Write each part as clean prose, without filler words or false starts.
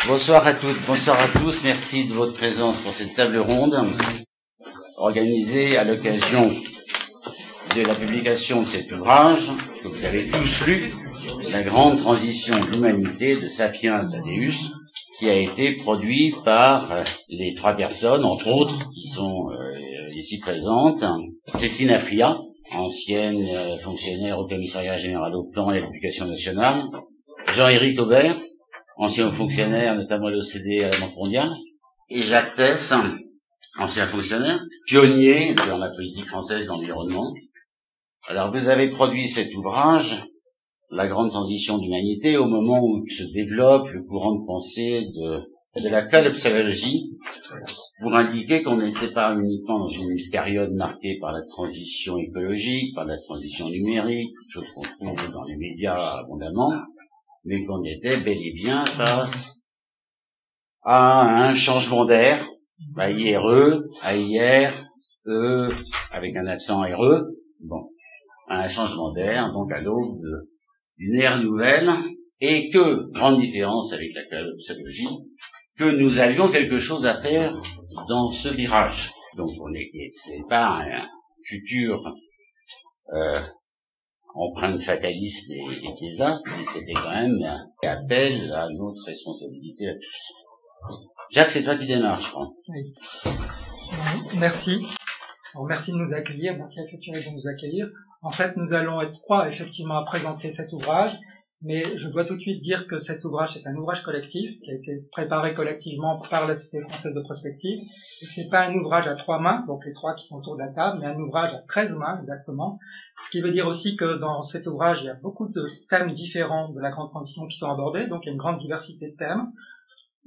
Bonsoir à toutes, bonsoir à tous. Merci de votre présence pour cette table ronde organisée à l'occasion de la publication de cet ouvrage que vous avez tous lu, La grande transition de l'humanité de Sapiens à Deus, qui a été produit par les trois personnes, entre autres, qui sont ici présentes. Christine Afria, ancienne fonctionnaire au Commissariat général au plan et à l'éducation nationale. Jean-Éric Aubert, ancien fonctionnaire, notamment à l'OCDE et à la Banque mondiale. Et Jacques Tess, ancien fonctionnaire, pionnier dans la politique française de l'environnement. Alors, vous avez produit cet ouvrage, La grande transition de l'humanité, au moment où se développe le courant de pensée de la collapsologie, pour indiquer qu'on n'était pas uniquement dans une période marquée par la transition écologique, par la transition numérique, chose qu'on trouve dans les médias abondamment, mais qu'on était bel et bien face à un changement d'air, AIRE, AIR, E, avec un accent RE, bon, à un changement d'air, donc à l'aube d'une ère nouvelle, et que, grande différence avec la collapsologie, que nous avions quelque chose à faire dans ce virage. Donc c'est pas un futur empreinte de fatalisme et désastre, mais c'était quand même un appel à notre responsabilité à tous. Jacques, c'est toi qui démarre, je crois. Oui. Merci. Alors, merci de nous accueillir, merci à Culture de nous accueillir. En fait, nous allons être trois, effectivement, à présenter cet ouvrage, mais je dois tout de suite dire que cet ouvrage, c'est un ouvrage collectif, qui a été préparé collectivement par la Société française de prospective, et que c'est pas un ouvrage à 3 mains, donc les 3 qui sont autour de la table, mais un ouvrage à 13 mains, exactement. Ce qui veut dire aussi que dans cet ouvrage, il y a beaucoup de thèmes différents de la grande transition qui sont abordés, donc il y a une grande diversité de thèmes.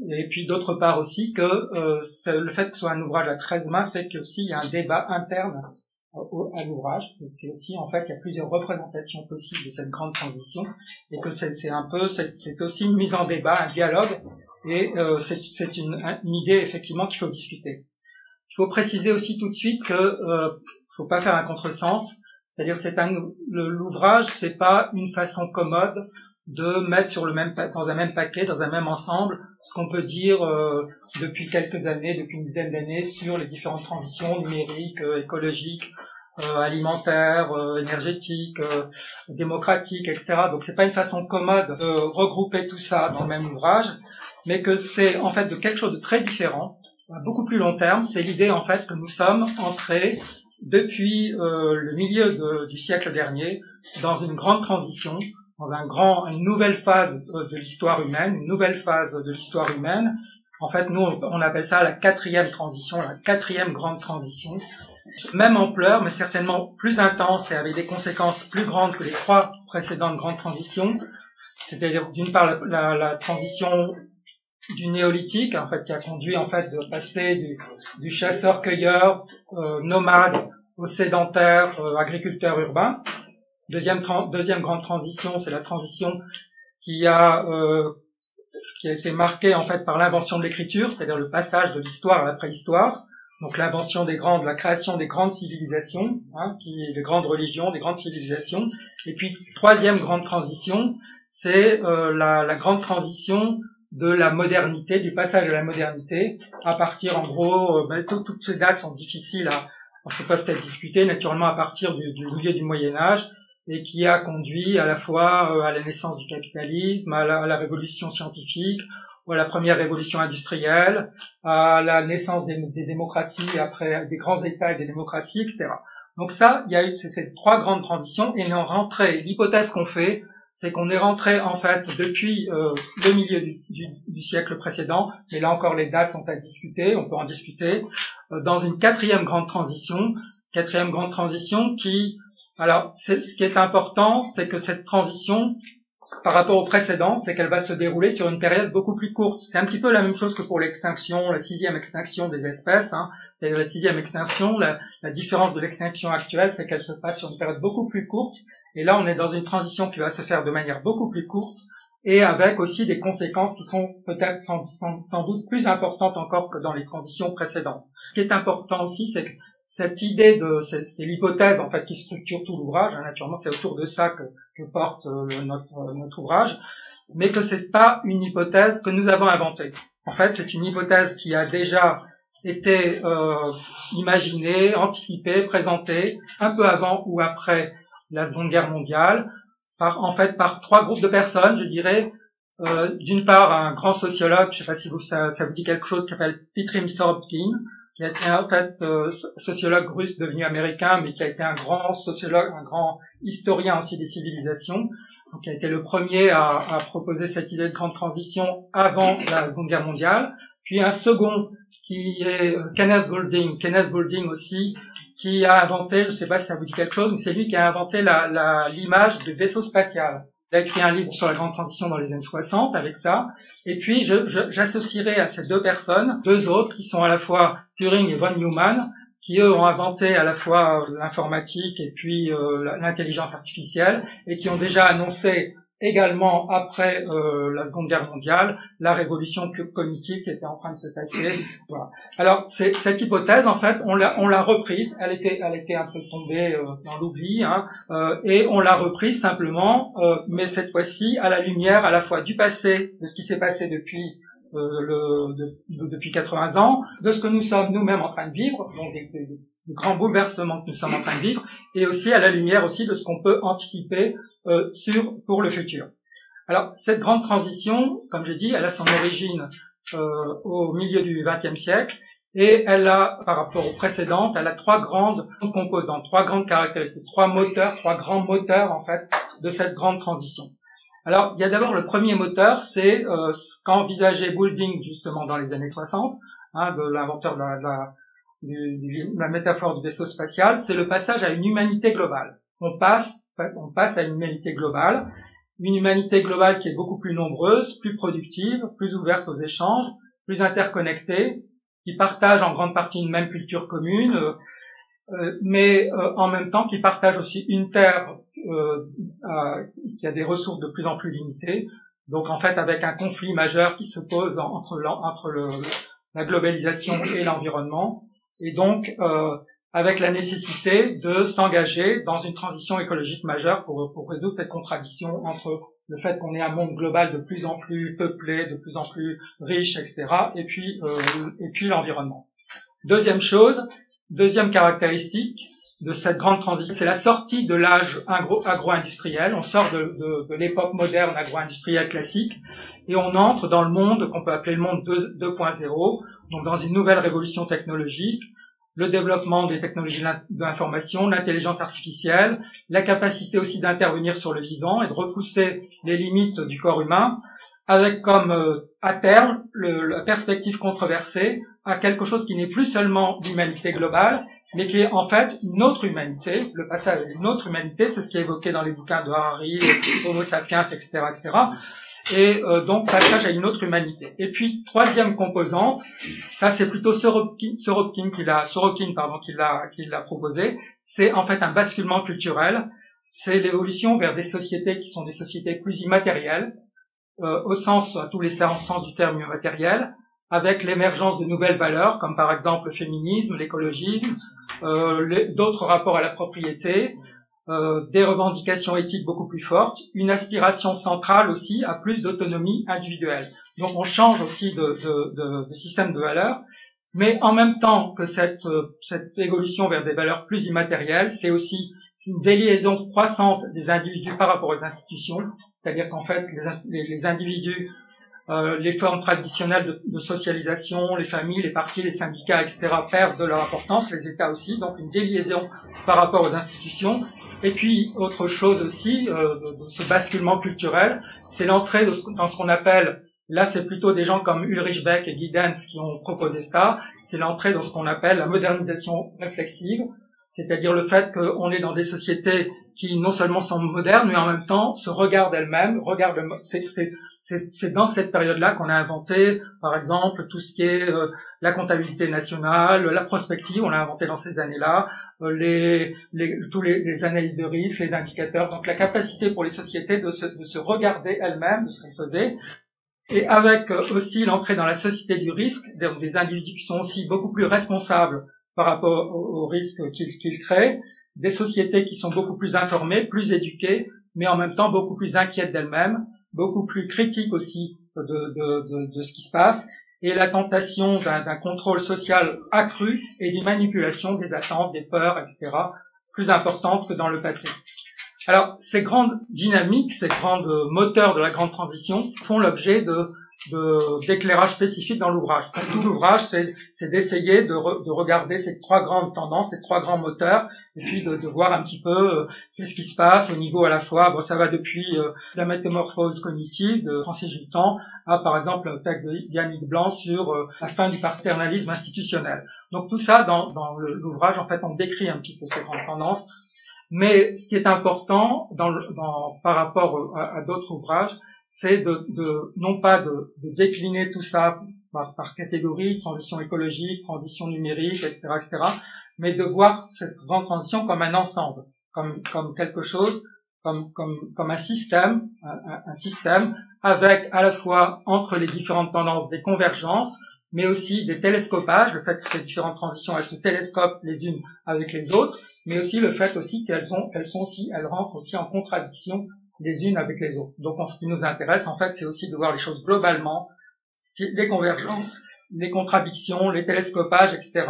Et puis d'autre part aussi que le fait que ce soit un ouvrage à 13 mains fait qu'il y a un débat interne à l'ouvrage. C'est aussi, en fait, il y a plusieurs représentations possibles de cette grande transition, et que c'est aussi une mise en débat, un dialogue, et c'est une idée effectivement qu'il faut discuter. Il faut préciser aussi tout de suite que faut pas faire un contresens, c'est-à-dire l'ouvrage, c'est pas une façon commode de mettre dans un même paquet, dans un même ensemble, ce qu'on peut dire depuis quelques années, depuis une dizaine d'années, sur les différentes transitions numériques, écologiques, alimentaires, énergétiques, démocratiques, etc. Donc c'est pas une façon commode de regrouper tout ça dans le même ouvrage, mais que c'est en fait de quelque chose de très différent, à beaucoup plus long terme. C'est l'idée en fait que nous sommes entrés depuis le milieu du siècle dernier dans une grande transition, dans une nouvelle phase de l'histoire humaine, une nouvelle phase de l'histoire humaine. En fait, nous, on appelle ça la 4e transition, la 4e grande transition. Même ampleur, mais certainement plus intense et avec des conséquences plus grandes que les 3 précédentes grandes transitions. C'est-à-dire, d'une part, la transition du néolithique, en fait, qui a conduit, en fait, de passer du chasseur-cueilleur, nomade, au sédentaire, agriculteur urbain. Deuxième grande transition, c'est la transition qui a été marquée en fait par l'invention de l'écriture, c'est-à-dire le passage de l'histoire à la préhistoire. Donc l'invention la création des grandes civilisations, les grandes religions, des grandes civilisations. Et puis troisième grande transition, c'est la grande transition de la modernité, du passage à la modernité, à partir en gros, toutes ces dates sont difficiles peuvent être discutées naturellement à partir du milieu du Moyen Âge, et qui a conduit à la fois à la naissance du capitalisme, à la révolution scientifique, ou à la première révolution industrielle, à la naissance des démocraties, après des grands États et des démocraties, etc. Donc ça, il y a eu ces 3 grandes transitions, et on est rentré, l'hypothèse qu'on fait, c'est qu'on est rentré en fait depuis le milieu du siècle précédent, mais là encore les dates sont à discuter, on peut en discuter, dans une 4e grande transition qui... Alors, ce qui est important, c'est que cette transition, par rapport au précédent, c'est qu'elle va se dérouler sur une période beaucoup plus courte. C'est un petit peu la même chose que pour l'extinction, la 6e extinction des espèces. C'est-à-dire la 6e extinction, la différence de l'extinction actuelle, c'est qu'elle se passe sur une période beaucoup plus courte. Et là, on est dans une transition qui va se faire de manière beaucoup plus courte, et avec aussi des conséquences qui sont peut-être sans doute plus importantes encore que dans les transitions précédentes. Ce qui est important aussi, c'est que cette idée c'est l'hypothèse en fait qui structure tout l'ouvrage, naturellement c'est autour de ça que porte notre ouvrage. mais que c'est pas une hypothèse que nous avons inventée. En fait, c'est une hypothèse qui a déjà été imaginée, anticipée, présentée un peu avant ou après la Seconde Guerre mondiale, par trois groupes de personnes, je dirais. D'une part, un grand sociologue, je ne sais pas si ça vous dit quelque chose, qui s'appelle Petrim Sorokin, qui a été en fait sociologue russe devenu américain, mais qui a été un grand sociologue, un grand historien aussi des civilisations, donc qui a été le premier à proposer cette idée de grande transition avant la Seconde Guerre mondiale. Puis un second qui est Kenneth Boulding aussi, qui a inventé, je ne sais pas si ça vous dit quelque chose, mais c'est lui qui a inventé l'image de vaisseau spatial. Il a écrit un livre sur la grande transition dans les années 60 avec ça. Et puis, j'associerai à ces deux personnes, deux autres qui sont à la fois Turing et von Neumann, qui eux ont inventé à la fois l'informatique et puis l'intelligence artificielle, et qui ont déjà annoncé également après la Seconde Guerre mondiale la révolution cognitive qui était en train de se passer. Voilà. Alors cette hypothèse, en fait, on l'a reprise. Elle était un peu tombée dans l'oubli, hein, et on l'a reprise simplement, mais cette fois-ci à la lumière à la fois du passé, de ce qui s'est passé depuis 80 ans, de ce que nous sommes nous-mêmes en train de vivre, donc des grands bouleversements que nous sommes en train de vivre, et aussi à la lumière aussi de ce qu'on peut anticiper pour le futur. Alors, cette grande transition, comme je dis, elle a son origine au milieu du XXe siècle, et elle a, par rapport aux précédentes, elle a trois grandes composantes, trois grandes caractéristiques, trois grands moteurs, en fait, de cette grande transition. Alors, il y a d'abord le premier moteur, c'est ce qu'a envisagé Boulding, justement, dans les années 60, hein, de l'inventeur de la métaphore du vaisseau spatial, c'est le passage à une humanité globale. On passe à une humanité globale qui est beaucoup plus nombreuse, plus productive, plus ouverte aux échanges, plus interconnectée, qui partage en grande partie une même culture commune, mais en même temps qui partage aussi une terre qui a des ressources de plus en plus limitées. Donc en fait, avec un conflit majeur qui se pose entre la globalisation et l'environnement, et donc avec la nécessité de s'engager dans une transition écologique majeure pour résoudre cette contradiction entre le fait qu'on ait un monde global de plus en plus peuplé, de plus en plus riche, etc., et puis l'environnement. Deuxième caractéristique de cette grande transition, c'est la sortie de l'âge agro-industriel. On sort de l'époque moderne agro-industrielle classique et on entre dans le monde qu'on peut appeler le monde 2.0, donc dans une nouvelle révolution technologique, le développement des technologies de l'information, l'intelligence artificielle, la capacité aussi d'intervenir sur le vivant et de repousser les limites du corps humain, avec comme à terme la perspective controversée à quelque chose qui n'est plus seulement l'humanité globale, mais qui est en fait une autre humanité. Le passage à une autre humanité, c'est ce qui est évoqué dans les bouquins de Harari, Homo sapiens, etc., etc. Et donc passage à une autre humanité. Et puis troisième composante, ça c'est plutôt Sorokin qui l'a proposé. C'est en fait un basculement culturel. C'est l'évolution vers des sociétés qui sont des sociétés plus immatérielles, à tous les sens du terme immatériel, avec l'émergence de nouvelles valeurs, comme par exemple le féminisme, l'écologisme, d'autres rapports à la propriété, des revendications éthiques beaucoup plus fortes, une aspiration centrale aussi à plus d'autonomie individuelle. Donc on change aussi de système de valeurs, mais en même temps que cette évolution vers des valeurs plus immatérielles, c'est aussi une déliaison croissante des individus par rapport aux institutions, c'est-à-dire qu'en fait les individus, les formes traditionnelles de socialisation, les familles, les partis, les syndicats, etc., perdent de leur importance, les États aussi, donc une déliaison par rapport aux institutions. Et puis, autre chose aussi, de ce basculement culturel, c'est l'entrée dans ce qu'on appelle, là c'est plutôt des gens comme Ulrich Beck et Giddens qui ont proposé ça, c'est l'entrée dans ce qu'on appelle la modernisation réflexive, c'est-à-dire le fait qu'on est dans des sociétés qui non seulement sont modernes, mais en même temps se regardent elles-mêmes, c'est dans cette période-là qu'on a inventé, par exemple, tout ce qui est la comptabilité nationale, la prospective, on l'a inventé dans ces années-là, tous les analyses de risque, les indicateurs, donc la capacité pour les sociétés de se regarder elles-mêmes, de ce qu'elles faisaient, et avec aussi l'entrée dans la société du risque, des individus qui sont aussi beaucoup plus responsables par rapport aux risques qu'ils créent, des sociétés qui sont beaucoup plus informées, plus éduquées, mais en même temps beaucoup plus inquiètes d'elles-mêmes, beaucoup plus critique aussi de ce qui se passe, et la tentation d'un contrôle social accru et des manipulations des attentes, des peurs, etc., plus importantes que dans le passé. Alors, ces grandes dynamiques, ces grands moteurs de la grande transition font l'objet d'éclairage spécifique dans l'ouvrage. Tout l'ouvrage, c'est d'essayer de regarder ces trois grandes tendances, ces trois grands moteurs, et puis de voir un petit peu qu'est-ce qui se passe au niveau à la fois, ça va depuis la métamorphose cognitive de Francis Jutan à, par exemple, le texte de Yannick Blanc sur la fin du paternalisme institutionnel. Donc tout ça, dans l'ouvrage, en fait, on décrit un petit peu ces grandes tendances. Mais ce qui est important par rapport à d'autres ouvrages, c'est non pas de décliner tout ça par catégorie, transition écologique, transition numérique, etc., mais de voir cette grande transition comme un ensemble, comme quelque chose, comme un système, un système avec à la fois entre les différentes tendances des convergences, mais aussi des télescopages, le fait que ces différentes transitions elles se télescopent les unes avec les autres, mais aussi le fait aussi qu'elles rentrent aussi en contradiction les unes avec les autres. Donc, ce qui nous intéresse, en fait, c'est aussi de voir les choses globalement, les convergences, les contradictions, les télescopages, etc.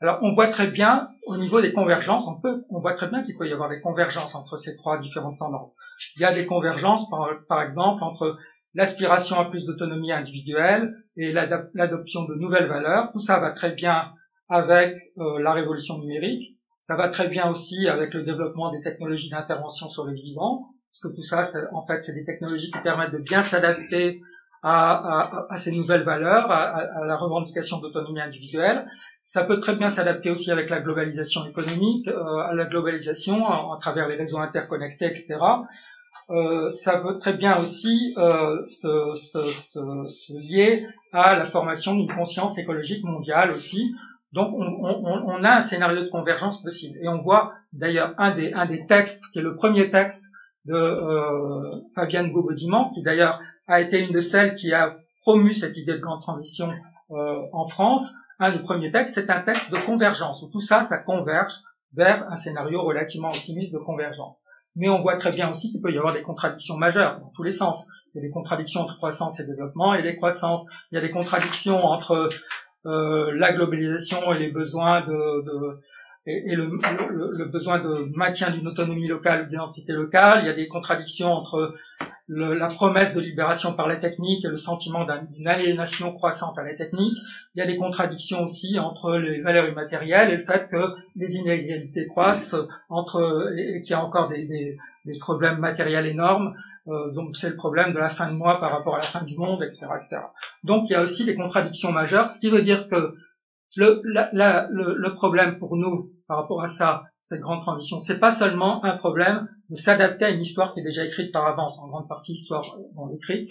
Alors, on voit très bien, au niveau des convergences, on voit très bien qu'il peut y avoir des convergences entre ces trois différentes tendances. Il y a des convergences, par exemple, entre l'aspiration à plus d'autonomie individuelle et l'adoption de nouvelles valeurs. Tout ça va très bien avec la révolution numérique. Ça va très bien aussi avec le développement des technologies d'intervention sur le vivant, parce que tout ça, en fait, c'est des technologies qui permettent de bien s'adapter à ces nouvelles valeurs, à la revendication d'autonomie individuelle. Ça peut très bien s'adapter aussi avec la globalisation économique, à la globalisation à travers les réseaux interconnectés, etc. Ça peut très bien aussi se lier à la formation d'une conscience écologique mondiale aussi. Donc, on a un scénario de convergence possible. Et on voit d'ailleurs un des textes, qui est le premier texte de Fabienne Gobaudiman, qui d'ailleurs a été une de celles qui a promu cette idée de grande transition en France. Un des premiers textes, c'est un texte de convergence, où tout ça converge vers un scénario relativement optimiste de convergence. Mais on voit très bien aussi qu'il peut y avoir des contradictions majeures dans tous les sens. Il y a des contradictions entre croissance et développement et décroissance. Il y a des contradictions entre la globalisation et les besoins le besoin de maintien d'une autonomie locale ou d'identité locale. Il y a des contradictions entre la promesse de libération par la technique et le sentiment d'une aliénation croissante à la technique. Il y a des contradictions aussi entre les valeurs immatérielles et le fait que les inégalités croissent et qu'il y a encore des problèmes matériels énormes. Donc c'est le problème de la fin de mois par rapport à la fin du monde, etc., etc. Donc il y a aussi des contradictions majeures, ce qui veut dire que le problème pour nous par rapport à ça, cette grande transition, c'est pas seulement un problème de s'adapter à une histoire qui est déjà écrite par avance, en grande partie histoire écrite.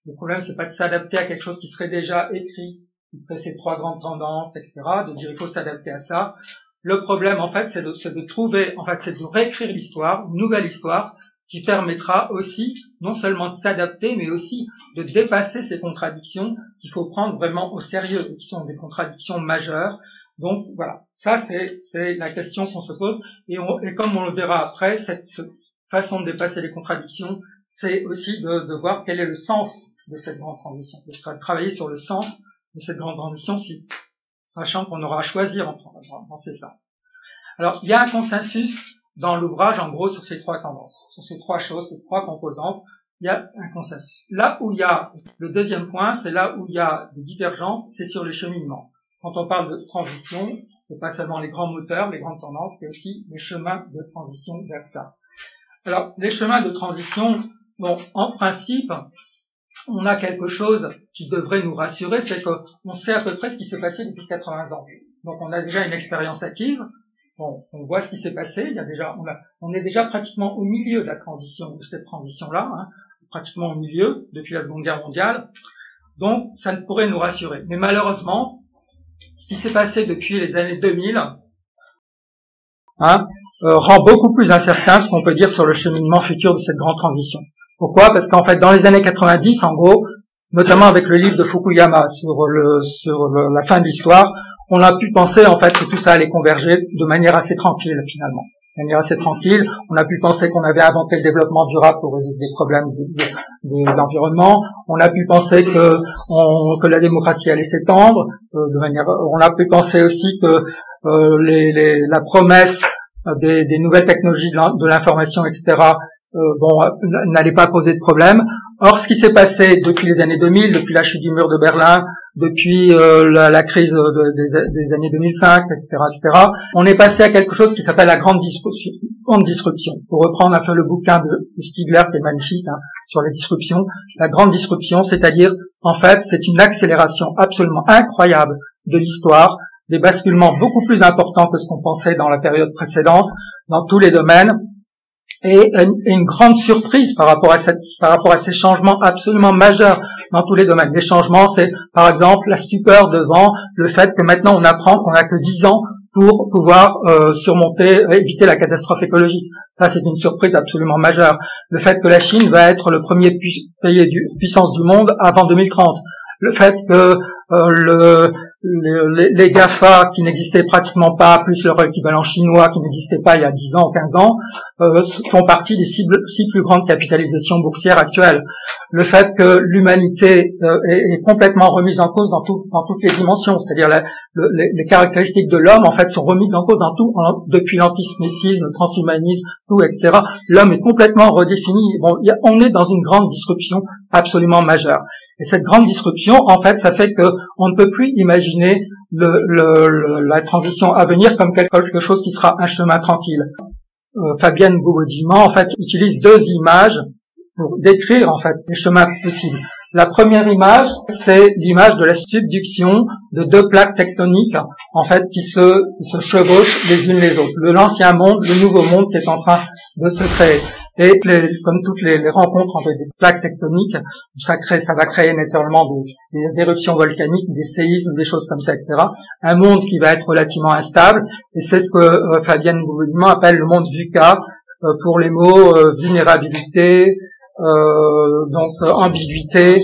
Le problème, c'est pas de s'adapter à quelque chose qui serait déjà écrit, qui serait ces trois grandes tendances, etc., de dire il faut s'adapter à ça. Le problème, en fait, c'est de réécrire l'histoire, une nouvelle histoire, qui permettra aussi, non seulement de s'adapter, mais aussi de dépasser ces contradictions qu'il faut prendre vraiment au sérieux, et qui sont des contradictions majeures. Donc, voilà. Ça, c'est la question qu'on se pose. Et comme on le verra après, cette façon de dépasser les contradictions, c'est aussi de voir quel est le sens de cette grande transition. De travailler sur le sens de cette grande transition, sachant qu'on aura à choisir dans ces sens. Alors, il y a un consensus dans l'ouvrage, en gros, sur ces trois tendances, sur ces trois choses, ces trois composantes, il y a un consensus. Là où il y a, le deuxième point, c'est là où il y a des divergences, c'est sur les cheminements. Quand on parle de transition, c'est pas seulement les grands moteurs, les grandes tendances, c'est aussi les chemins de transition vers ça. Alors, les chemins de transition, bon, en principe, on a quelque chose qui devrait nous rassurer, c'est qu'on sait à peu près ce qui s'est passé depuis 80 ans. Donc, on a déjà une expérience acquise. Bon, on voit ce qui s'est passé. On est déjà pratiquement au milieu de la transition, de cette transition-là, pratiquement au milieu depuis la Seconde Guerre mondiale. Donc, ça ne pourrait nous rassurer. Mais malheureusement, ce qui s'est passé depuis les années 2000, rend beaucoup plus incertain ce qu'on peut dire sur le cheminement futur de cette grande transition. Pourquoi? Parce qu'en fait, dans les années 90, en gros, notamment avec le livre de Fukuyama sur la fin de l'histoire, on a pu penser en fait que tout ça allait converger de manière assez tranquille finalement. de manière assez tranquille. On a pu penser qu'on avait inventé le développement durable pour résoudre des problèmes de l'environnement. On a pu penser que la démocratie allait s'étendre. On a pu penser aussi que la promesse des nouvelles technologies de l'information, etc., n'allait pas poser de problème. Or, ce qui s'est passé depuis les années 2000, depuis la chute du mur de Berlin, depuis la crise des années 2005, etc., on est passé à quelque chose qui s'appelle la grande disruption. Pour reprendre un peu le bouquin de Stigler, qui est magnifique, sur la disruption, la grande disruption, c'est-à-dire, en fait, c'est une accélération absolument incroyable de l'histoire, des basculements beaucoup plus importants que ce qu'on pensait dans la période précédente, dans tous les domaines, et une grande surprise par rapport à ces changements absolument majeurs dans tous les domaines. Les changements, c'est par exemple la stupeur devant le fait que maintenant on apprend qu'on n'a que 10 ans pour pouvoir éviter la catastrophe écologique. Ça, c'est une surprise absolument majeure. Le fait que la Chine va être le premier pays puissance du monde avant 2030. Le fait que les GAFA qui n'existaient pratiquement pas, plus leur équivalent chinois qui n'existait pas il y a 10 ans, 15 ans, font partie des 6 plus grandes capitalisations boursières actuelles. Le fait que l'humanité est complètement remise en cause dans toutes les dimensions, c'est-à-dire les caractéristiques de l'homme en fait sont remises en cause dans tout, depuis l'antisémitisme, le transhumanisme, tout, etc. L'homme est complètement redéfini. On est dans une grande disruption absolument majeure. Et cette grande disruption, en fait, ça fait que on ne peut plus imaginer la transition à venir comme quelque chose qui sera un chemin tranquille. Fabienne Boubodjiman, en fait, utilise 2 images pour décrire, en fait, les chemins possibles. La première image, c'est l'image de la subduction de 2 plaques tectoniques, en fait, qui se chevauchent les unes les autres. L'ancien monde, le nouveau monde qui est en train de se créer. Et comme toutes les rencontres avec des plaques tectoniques, ça va créer naturellement des éruptions volcaniques, des séismes, des choses comme ça, etc. Un monde qui va être relativement instable, et c'est ce que Fabienne Boubodjiman appelle le monde VUCA, pour les mots vulnérabilité, donc ambiguïté,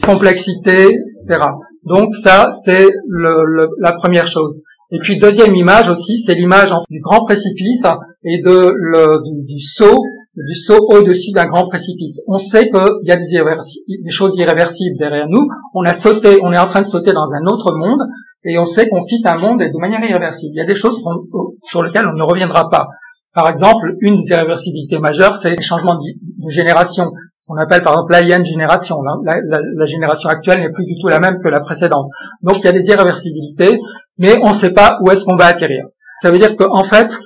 complexité, etc. Donc ça, c'est la première chose. Et puis deuxième image aussi, c'est l'image du grand précipice et du saut au-dessus d'un grand précipice. On sait qu'il y a des choses irréversibles derrière nous. On est en train de sauter dans un autre monde et on sait qu'on quitte un monde de manière irréversible. Il y a des choses sur lesquelles on ne reviendra pas. Par exemple, une des irréversibilités majeures, c'est les changements de génération. Ce qu'on appelle par exemple l'alien génération. La génération actuelle n'est plus du tout la même que la précédente. Donc il y a des irréversibilités, mais on ne sait pas où est-ce qu'on va atterrir. Ça veut dire qu'en fait,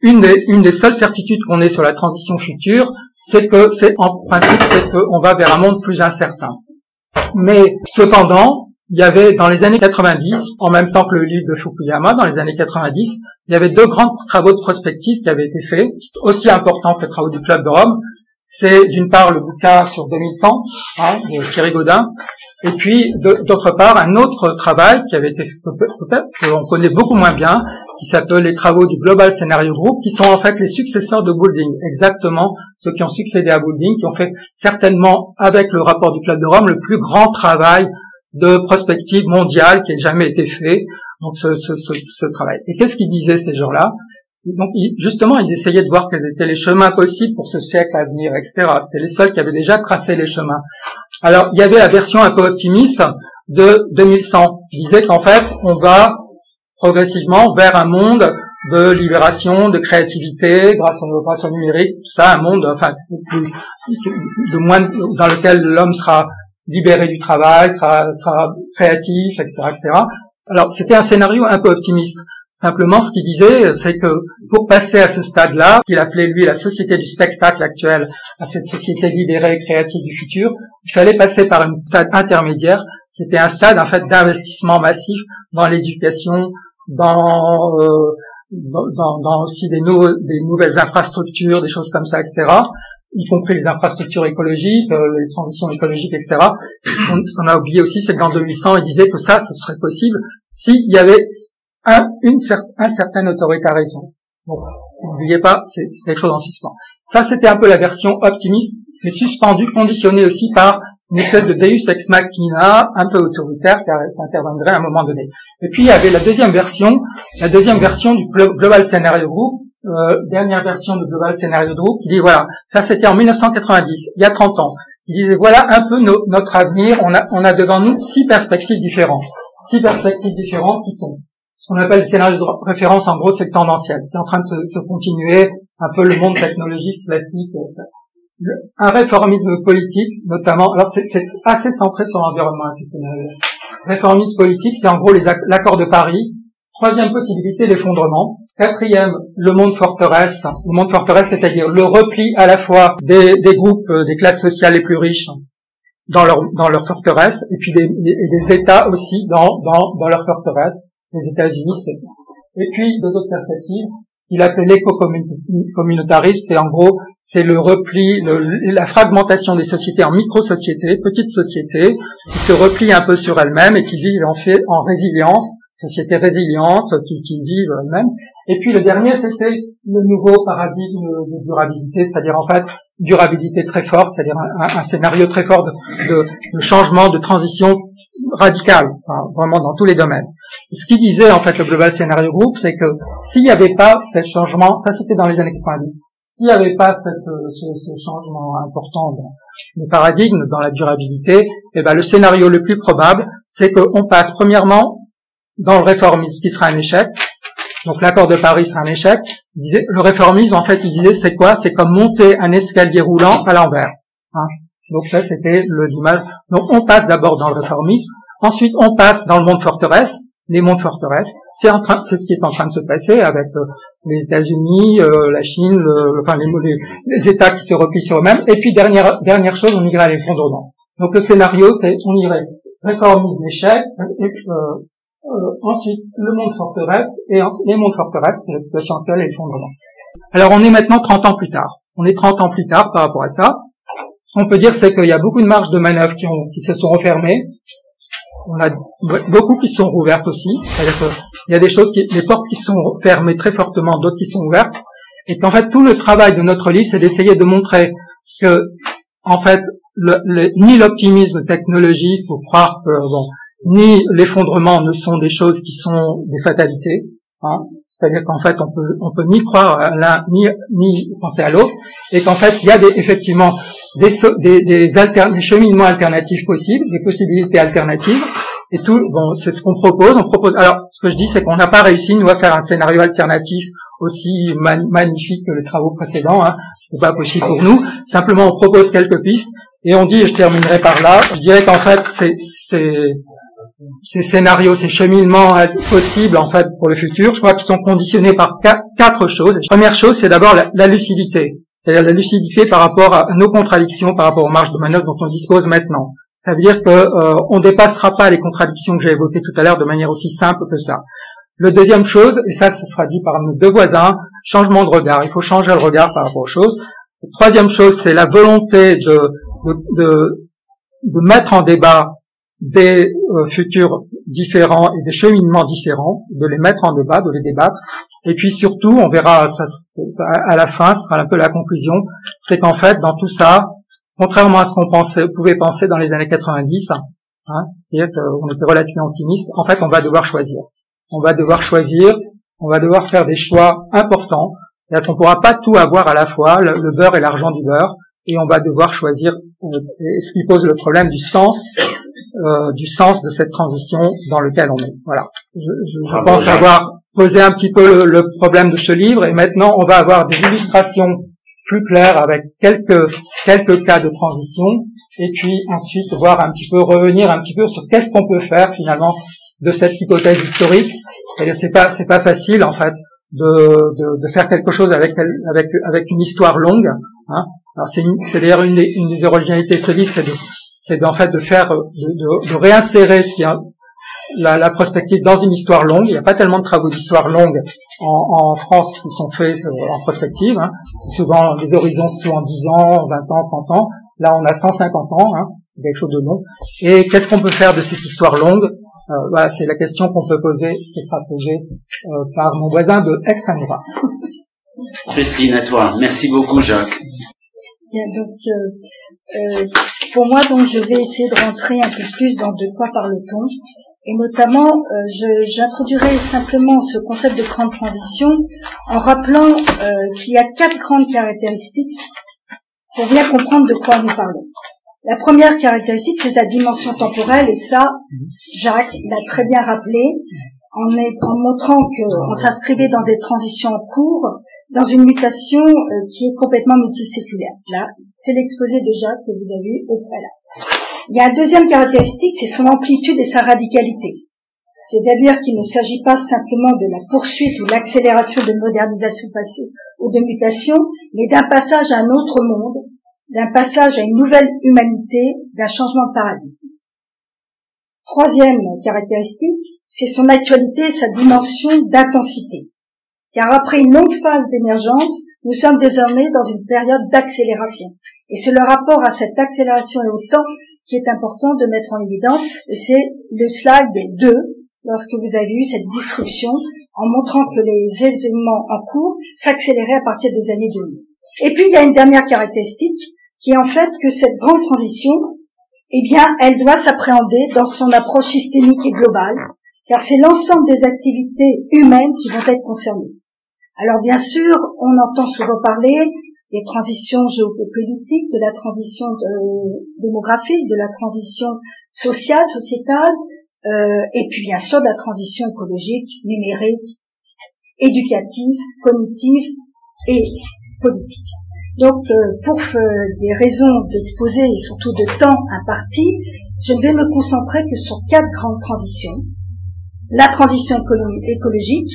une des seules certitudes qu'on ait sur la transition future, en principe, c'est qu'on va vers un monde plus incertain. Mais cependant, il y avait dans les années 90, en même temps que le livre de Fukuyama, dans les années 90, il y avait 2 grands travaux de prospective qui avaient été faits, aussi importants que les travaux du Club de Rome. C'est d'une part le bouquin sur 2100, de Thierry Gaudin, et puis d'autre part un autre travail qui avait été peut-être qu'on connaît beaucoup moins bien, qui s'appelle les travaux du Global Scenario Group, qui sont en fait les successeurs de Boulding, exactement ceux qui ont succédé à Boulding, qui ont fait certainement avec le rapport du Club de Rome le plus grand travail de prospective mondiale qui ait jamais été fait. Donc ce travail. Et qu'est-ce qu'ils disaient ces gens-là? Donc justement, ils essayaient de voir quels étaient les chemins possibles pour ce siècle à venir, etc. C'était les seuls qui avaient déjà tracé les chemins. Alors, il y avait la version un peu optimiste de 2100, qui disait qu'en fait, on va progressivement vers un monde de libération, de créativité, grâce aux opérations numériques, tout ça, un monde, enfin, dans lequel l'homme sera libéré du travail, sera créatif, etc., etc. Alors, c'était un scénario un peu optimiste. Simplement, ce qu'il disait, c'est que pour passer à ce stade-là, qu'il appelait lui la société du spectacle actuelle, à cette société libérée, créative du futur, il fallait passer par un stade intermédiaire, qui était un stade, en fait, d'investissement massif dans l'éducation, dans aussi des nouvelles infrastructures, des choses comme ça, etc., y compris les infrastructures écologiques, les transitions écologiques, etc. Et ce qu'on a oublié aussi, c'est que dans 2100, il disait que ça, ce serait possible s'il y avait un certain autoritarisme. Donc, n'oubliez pas, c'est quelque chose en suspens. Ça, c'était un peu la version optimiste, mais suspendue, conditionnée aussi par une espèce de deus ex machina un peu autoritaire qui interviendrait à un moment donné. Et puis, il y avait la deuxième version du Global Scenario Group, dernière version de Global Scenario Group, qui dit voilà, ça c'était en 1990, il y a 30 ans. Il disait voilà un peu notre avenir, on a devant nous 6 perspectives différentes. 6 perspectives différentes qui sont ce qu'on appelle les scénarios de référence, en gros c'est tendanciel, c'est en train de se continuer, un peu le monde technologique classique. Un réformisme politique, notamment, alors c'est assez centré sur l'environnement, ces scénarios. Réformisme politique, c'est en gros l'accord de Paris. 3e possibilité, l'effondrement. 4e, le monde forteresse. Le monde forteresse, c'est-à-dire le repli à la fois des groupes, des classes sociales les plus riches dans leur forteresse, et puis des États aussi dans leur forteresse. Les États-Unis, c'est. Et puis, de d'autres perspectives, ce qu'il appelait l'éco-communautarisme, c'est en gros, c'est le repli, la fragmentation des sociétés en micro-sociétés, petites sociétés, qui se replient un peu sur elles-mêmes et qui vivent en résilience, sociétés résilientes, qui vivent elles-mêmes. Et puis le dernier, c'était le nouveau paradigme de durabilité, c'est-à-dire en fait, durabilité très forte, c'est-à-dire un scénario très fort de changement, de transition radicale, enfin, vraiment dans tous les domaines. Et ce qu'il disait en fait le Global Scenario Group, c'est que s'il n'y avait pas ce changement, ça c'était dans les années 90, s'il n'y avait pas ce changement important de paradigme dans la durabilité, eh ben le scénario le plus probable, c'est qu'on passe premièrement dans le réformisme qui sera un échec. Donc l'accord de Paris sera un échec. Le réformisme, en fait, il disait c'est quoi? C'est comme monter un escalier roulant à l'envers. Hein. Donc ça, c'était l'image. Donc on passe d'abord dans le réformisme. Ensuite, on passe dans le monde forteresse. Les mondes forteresses, c'est ce qui est en train de se passer avec les États-Unis, la Chine, les États qui se replient sur eux-mêmes. Et puis dernière chose, on irait à l'effondrement. Donc le scénario, c'est on irait réformisme, échec. Ensuite, le monde forteresse, et les mondes forteresses, c'est la situation actuelle et l'effondrement. Alors, on est maintenant 30 ans plus tard. On est 30 ans plus tard par rapport à ça. Ce qu'on peut dire, c'est qu'il y a beaucoup de marges de manœuvre qui se sont refermées. On a beaucoup qui sont rouvertes aussi. C'est-à-dire qu'il y a des portes qui sont fermées très fortement, d'autres qui sont ouvertes. Et qu'en fait, tout le travail de notre livre, c'est d'essayer de montrer que, en fait, ni l'optimisme technologique pour croire que, ni l'effondrement ne sont des choses qui sont des fatalités, hein. C'est-à-dire qu'en fait on peut ni croire à l'un ni penser à l'autre, et qu'en fait il y a effectivement des cheminements alternatifs possibles, des possibilités alternatives, et tout. Bon, c'est ce qu'on propose. Alors ce que je dis, c'est qu'on n'a pas réussi nous à faire un scénario alternatif aussi magnifique que les travaux précédents, hein. C'était pas possible pour nous. Simplement on propose quelques pistes et on dit, et je terminerai par là, je dirais qu'en fait ces scénarios, ces cheminements possibles en fait pour le futur, je crois qu'ils sont conditionnés par 4 choses. La première chose, c'est d'abord la lucidité, c'est-à-dire la lucidité par rapport à nos contradictions, par rapport aux marges de manœuvre dont on dispose maintenant. Ça veut dire que on dépassera pas les contradictions que j'ai évoquées tout à l'heure de manière aussi simple que ça. Le deuxième chose, et ça ce sera dit par nos 2 voisins, changement de regard. Il faut changer le regard par rapport aux choses. La troisième chose, c'est la volonté de mettre en débat des futurs différents et des cheminements différents, de les mettre en débat, de les débattre. Et puis surtout, on verra ça à la fin, ce sera un peu la conclusion, c'est qu'en fait, dans tout ça, contrairement à ce qu'on pouvait penser dans les années 90, hein, c'est-à-dire qu'on était relativement optimiste, en fait, on va devoir choisir. On va devoir faire des choix importants. C'est-à-dire qu'on pourra pas tout avoir à la fois, le beurre et l'argent du beurre, et on va devoir choisir, ce qui pose le problème du sens de cette transition dans lequel on est. Voilà. Je pense avoir posé un petit peu le problème de ce livre, et maintenant on va avoir des illustrations plus claires avec quelques cas de transition, et puis ensuite revenir un petit peu sur qu'est-ce qu'on peut faire finalement de cette hypothèse historique. C'est pas facile en fait de faire quelque chose avec une histoire longue, hein. Alors c'est d'ailleurs une des originalités de ce livre, c'est en fait de réinsérer la prospective dans une histoire longue. Il n'y a pas tellement de travaux d'histoire longue en France qui sont faits en prospective, hein. C'est souvent des horizons en 10 ans, 20 ans, 30 ans. Là, on a 150 ans, hein, quelque chose de long. Et qu'est-ce qu'on peut faire de cette histoire longue? Voilà, c'est la question qu'on peut poser, qui sera posée par mon voisin de Extremadura. Christine, à toi. Merci beaucoup, Jacques. Bien, donc pour moi, donc je vais essayer de rentrer un peu plus dans de quoi parle-t-on. Et notamment, j'introduirai simplement ce concept de grande transition en rappelant qu'il y a 4 grandes caractéristiques pour bien comprendre de quoi nous parlons. La première caractéristique, c'est sa dimension temporelle, et ça, Jacques l'a très bien rappelé, en montrant qu'on s'inscrivait dans des transitions en cours, dans une mutation qui est complètement multiséculaire. Là, c'est l'exposé de Jacques que vous avez eu au préalable. Il y a une deuxième caractéristique, c'est son amplitude et sa radicalité. C'est-à-dire qu'il ne s'agit pas simplement de la poursuite ou l'accélération de modernisation passée ou de mutation, mais d'un passage à un autre monde, d'un passage à une nouvelle humanité, d'un changement de paradigme. Troisième caractéristique, c'est son actualité et sa dimension d'intensité. Car après une longue phase d'émergence, nous sommes désormais dans une période d'accélération. Et c'est le rapport à cette accélération et au temps qui est important de mettre en évidence. Et c'est le slide 2, lorsque vous avez eu cette disruption, en montrant que les événements en cours s'accéléraient à partir des années 2000. Et puis, il y a une dernière caractéristique, qui est en fait que cette grande transition, eh bien, elle doit s'appréhender dans son approche systémique et globale, car c'est l'ensemble des activités humaines qui vont être concernées. Alors, bien sûr, on entend souvent parler des transitions géopolitiques, de la transition démographique, de la transition sociale, sociétale, et puis bien sûr de la transition écologique, numérique, éducative, cognitive et politique. Donc, pour des raisons d'exposé et surtout de temps imparti, je ne vais me concentrer que sur 4 grandes transitions. La transition écologique.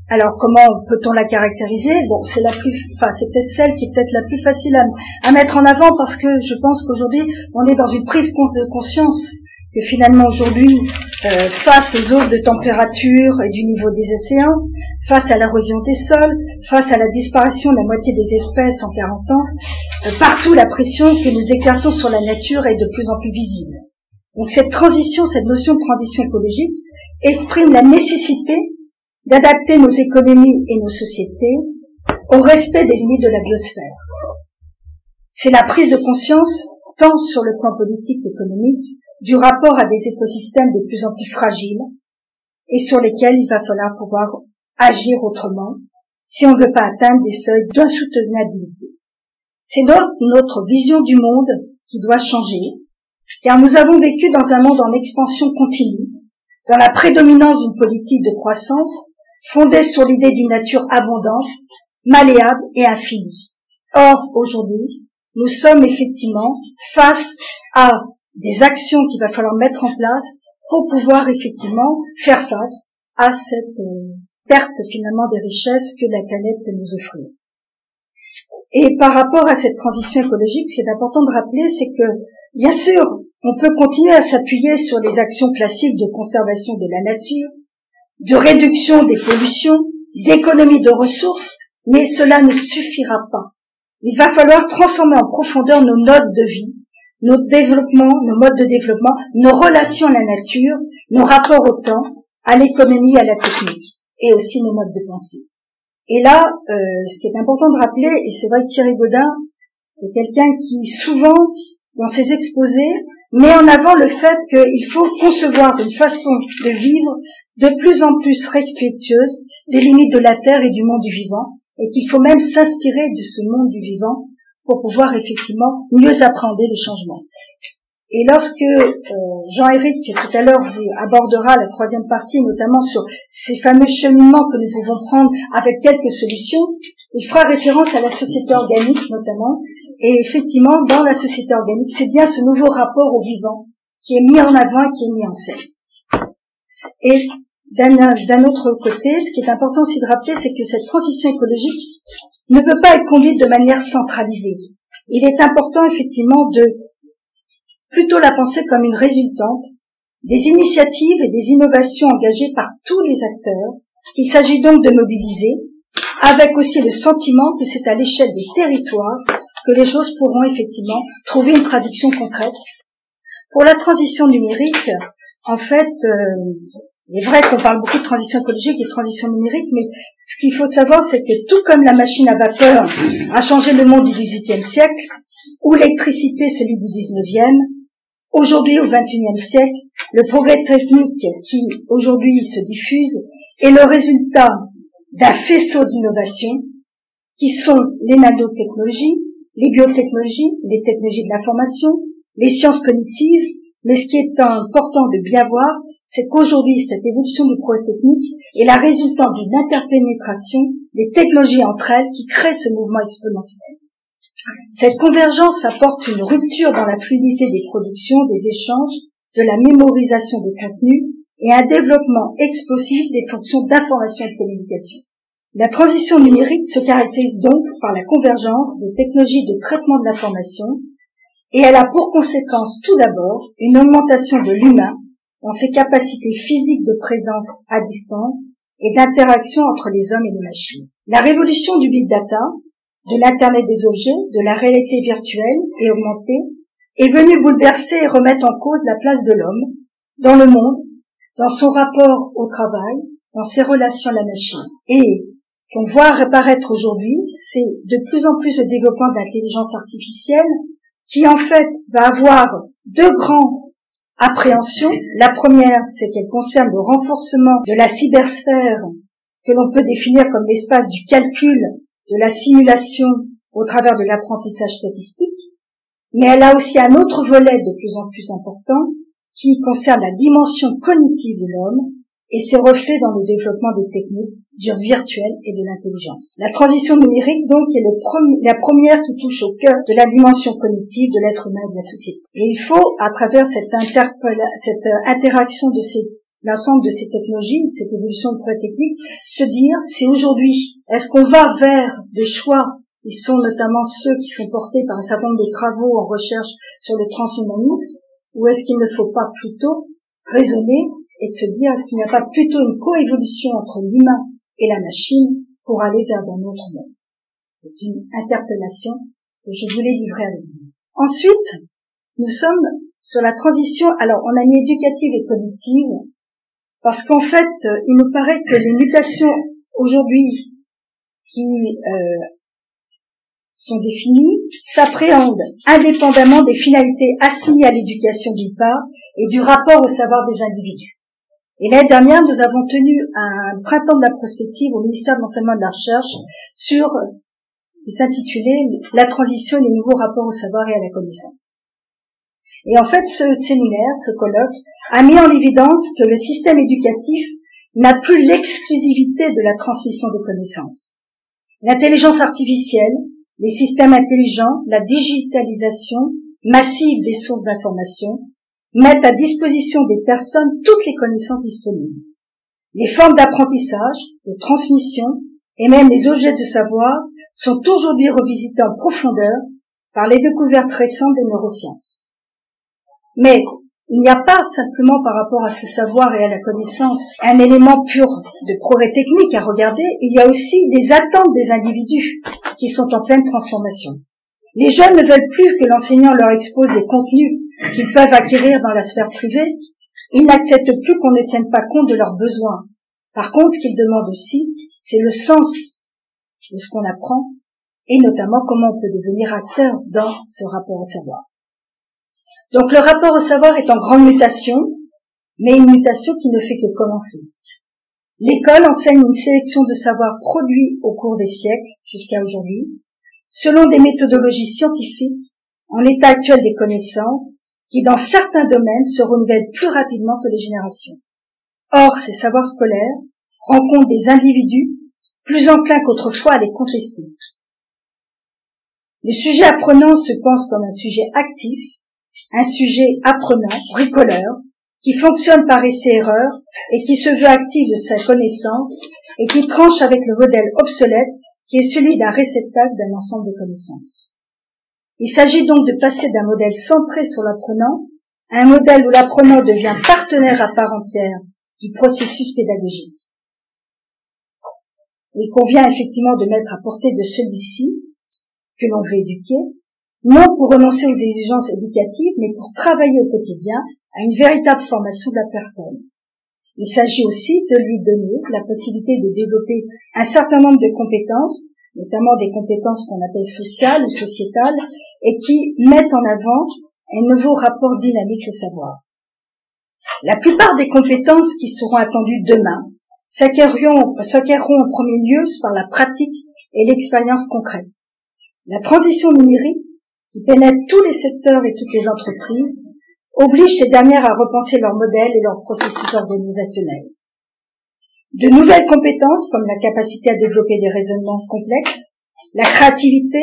Alors, comment peut-on la caractériser? Bon, c'est peut-être celle qui est peut-être la plus facile à mettre en avant, parce que je pense qu'aujourd'hui, on est dans une prise de conscience que finalement aujourd'hui, face aux hausses de température et du niveau des océans, face à l'érosion des sols, face à la disparition de la moitié des espèces en 40 ans, partout la pression que nous exerçons sur la nature est de plus en plus visible. Donc cette notion de transition écologique exprime la nécessité d'adapter nos économies et nos sociétés au respect des limites de la biosphère. C'est la prise de conscience, tant sur le plan politique qu'économique, du rapport à des écosystèmes de plus en plus fragiles et sur lesquels il va falloir pouvoir agir autrement si on ne veut pas atteindre des seuils d'insoutenabilité. C'est notre vision du monde qui doit changer, car nous avons vécu dans un monde en expansion continue, dans la prédominance d'une politique de croissance fondée sur l'idée d'une nature abondante, malléable et infinie. Or, aujourd'hui, nous sommes effectivement face à des actions qu'il va falloir mettre en place pour pouvoir effectivement faire face à cette perte finalement des richesses que la planète peut nous offrir. Et par rapport à cette transition écologique, ce qui est important de rappeler, c'est que, bien sûr, on peut continuer à s'appuyer sur les actions classiques de conservation de la nature, de réduction des pollutions, d'économie de ressources, mais cela ne suffira pas. Il va falloir transformer en profondeur nos modes de vie, nos développements, nos modes de développement, nos relations à la nature, nos rapports au temps, à l'économie, à la technique, et aussi nos modes de pensée. Et là, ce qui est important de rappeler, et c'est vrai que Thierry Gaudin est quelqu'un qui souvent, dans ses exposés, met en avant le fait qu'il faut concevoir une façon de vivre de plus en plus respectueuse des limites de la Terre et du monde du vivant, et qu'il faut même s'inspirer de ce monde du vivant pour pouvoir effectivement mieux appréhender les changements. Et lorsque Jean-Éric, tout à l'heure, abordera la troisième partie, notamment sur ces fameux cheminements que nous pouvons prendre avec quelques solutions, il fera référence à la société organique notamment. Et effectivement, dans la société organique, c'est bien ce nouveau rapport au vivant qui est mis en avant et qui est mis en scène. Et d'un autre côté, ce qui est important aussi de rappeler, c'est que cette transition écologique ne peut pas être conduite de manière centralisée. Il est important effectivement de plutôt la penser comme une résultante des initiatives et des innovations engagées par tous les acteurs, qu'il s'agit donc de mobiliser, avec aussi le sentiment que c'est à l'échelle des territoires que les choses pourront effectivement trouver une traduction concrète. Pour la transition numérique, en fait, il est vrai qu'on parle beaucoup de transition écologique et de transition numérique, mais ce qu'il faut savoir, c'est que tout comme la machine à vapeur a changé le monde du XVIIIe siècle, ou l'électricité celui du XIXe, Aujourd'hui, au XXIe siècle, le progrès technique qui aujourd'hui se diffuse est le résultat d'un faisceau d'innovations qui sont les nanotechnologies, les biotechnologies, les technologies de l'information, les sciences cognitives. Mais ce qui est important de bien voir, c'est qu'aujourd'hui, cette évolution du progrès technique est la résultante d'une interpénétration des technologies entre elles qui crée ce mouvement exponentiel. Cette convergence apporte une rupture dans la fluidité des productions, des échanges, de la mémorisation des contenus et un développement explosif des fonctions d'information et de communication. La transition numérique se caractérise donc par la convergence des technologies de traitement de l'information et elle a pour conséquence tout d'abord une augmentation de l'humain dans ses capacités physiques de présence à distance et d'interaction entre les hommes et les machines. La révolution du big data, de l'Internet des objets, de la réalité virtuelle et augmentée, est venue bouleverser et remettre en cause la place de l'homme dans le monde, dans son rapport au travail, dans ses relations à la machine. Et ce qu'on voit apparaître aujourd'hui, c'est de plus en plus le développement d'intelligence artificielle qui en fait va avoir deux grandes appréhensions. La première, c'est qu'elle concerne le renforcement de la cybersphère que l'on peut définir comme l'espace du calcul, de la simulation au travers de l'apprentissage statistique, mais elle a aussi un autre volet de plus en plus important qui concerne la dimension cognitive de l'homme et ses reflets dans le développement des techniques du virtuel et de l'intelligence. La transition numérique, donc, est la première qui touche au cœur de la dimension cognitive de l'être humain et de la société. Et il faut, à travers cette interaction de l'ensemble de ces technologies, de cette évolution de progrès technique, se dire, c'est aujourd'hui, est-ce qu'on va vers des choix qui sont notamment ceux qui sont portés par un certain nombre de travaux en recherche sur le transhumanisme, ou est-ce qu'il ne faut pas plutôt raisonner et de se dire, est-ce qu'il n'y a pas plutôt une coévolution entre l'humain et la machine pour aller vers un autre monde? C'est une interpellation que je voulais livrer avec vous. Ensuite, nous sommes sur la transition, alors on a mis éducative et cognitive, parce qu'en fait, il nous paraît que les mutations aujourd'hui qui sont définies s'appréhendent indépendamment des finalités assignées à l'éducation d'une part et du rapport au savoir des individus. Et l'année dernière, nous avons tenu un printemps de la prospective au ministère de l'Enseignement et de la Recherche sur, il s'intitulait « La transition et les nouveaux rapports au savoir et à la connaissance ». Et en fait, ce séminaire, ce colloque, a mis en évidence que le système éducatif n'a plus l'exclusivité de la transmission des connaissances. L'intelligence artificielle, les systèmes intelligents, la digitalisation massive des sources d'information mettent à disposition des personnes toutes les connaissances disponibles. Les formes d'apprentissage, de transmission et même les objets de savoir sont aujourd'hui revisités en profondeur par les découvertes récentes des neurosciences. Mais il n'y a pas simplement par rapport à ce savoir et à la connaissance un élément pur de progrès technique à regarder, il y a aussi des attentes des individus qui sont en pleine transformation. Les jeunes ne veulent plus que l'enseignant leur expose des contenus qu'ils peuvent acquérir dans la sphère privée. Ils n'acceptent plus qu'on ne tienne pas compte de leurs besoins. Par contre, ce qu'ils demandent aussi, c'est le sens de ce qu'on apprend et notamment comment on peut devenir acteur dans ce rapport au savoir. Donc le rapport au savoir est en grande mutation, mais une mutation qui ne fait que commencer. L'école enseigne une sélection de savoirs produits au cours des siècles jusqu'à aujourd'hui, selon des méthodologies scientifiques, en l'état actuel des connaissances, qui dans certains domaines se renouvellent plus rapidement que les générations. Or, ces savoirs scolaires rencontrent des individus plus enclins qu'autrefois à les contester. Le sujet apprenant se pense comme un sujet actif, un sujet apprenant, bricoleur, qui fonctionne par essai-erreur et qui se veut actif de sa connaissance et qui tranche avec le modèle obsolète qui est celui d'un réceptacle d'un ensemble de connaissances. Il s'agit donc de passer d'un modèle centré sur l'apprenant à un modèle où l'apprenant devient partenaire à part entière du processus pédagogique. Il convient effectivement de mettre à portée de celui-ci, que l'on veut éduquer, non pour renoncer aux exigences éducatives, mais pour travailler au quotidien à une véritable formation de la personne. Il s'agit aussi de lui donner la possibilité de développer un certain nombre de compétences, notamment des compétences qu'on appelle sociales ou sociétales, et qui mettent en avant un nouveau rapport dynamique au savoir. La plupart des compétences qui seront attendues demain s'acquerront en premier lieu par la pratique et l'expérience concrète. La transition numérique, qui pénètre tous les secteurs et toutes les entreprises, oblige ces dernières à repenser leur modèle et leur processus organisationnel. De nouvelles compétences comme la capacité à développer des raisonnements complexes, la créativité,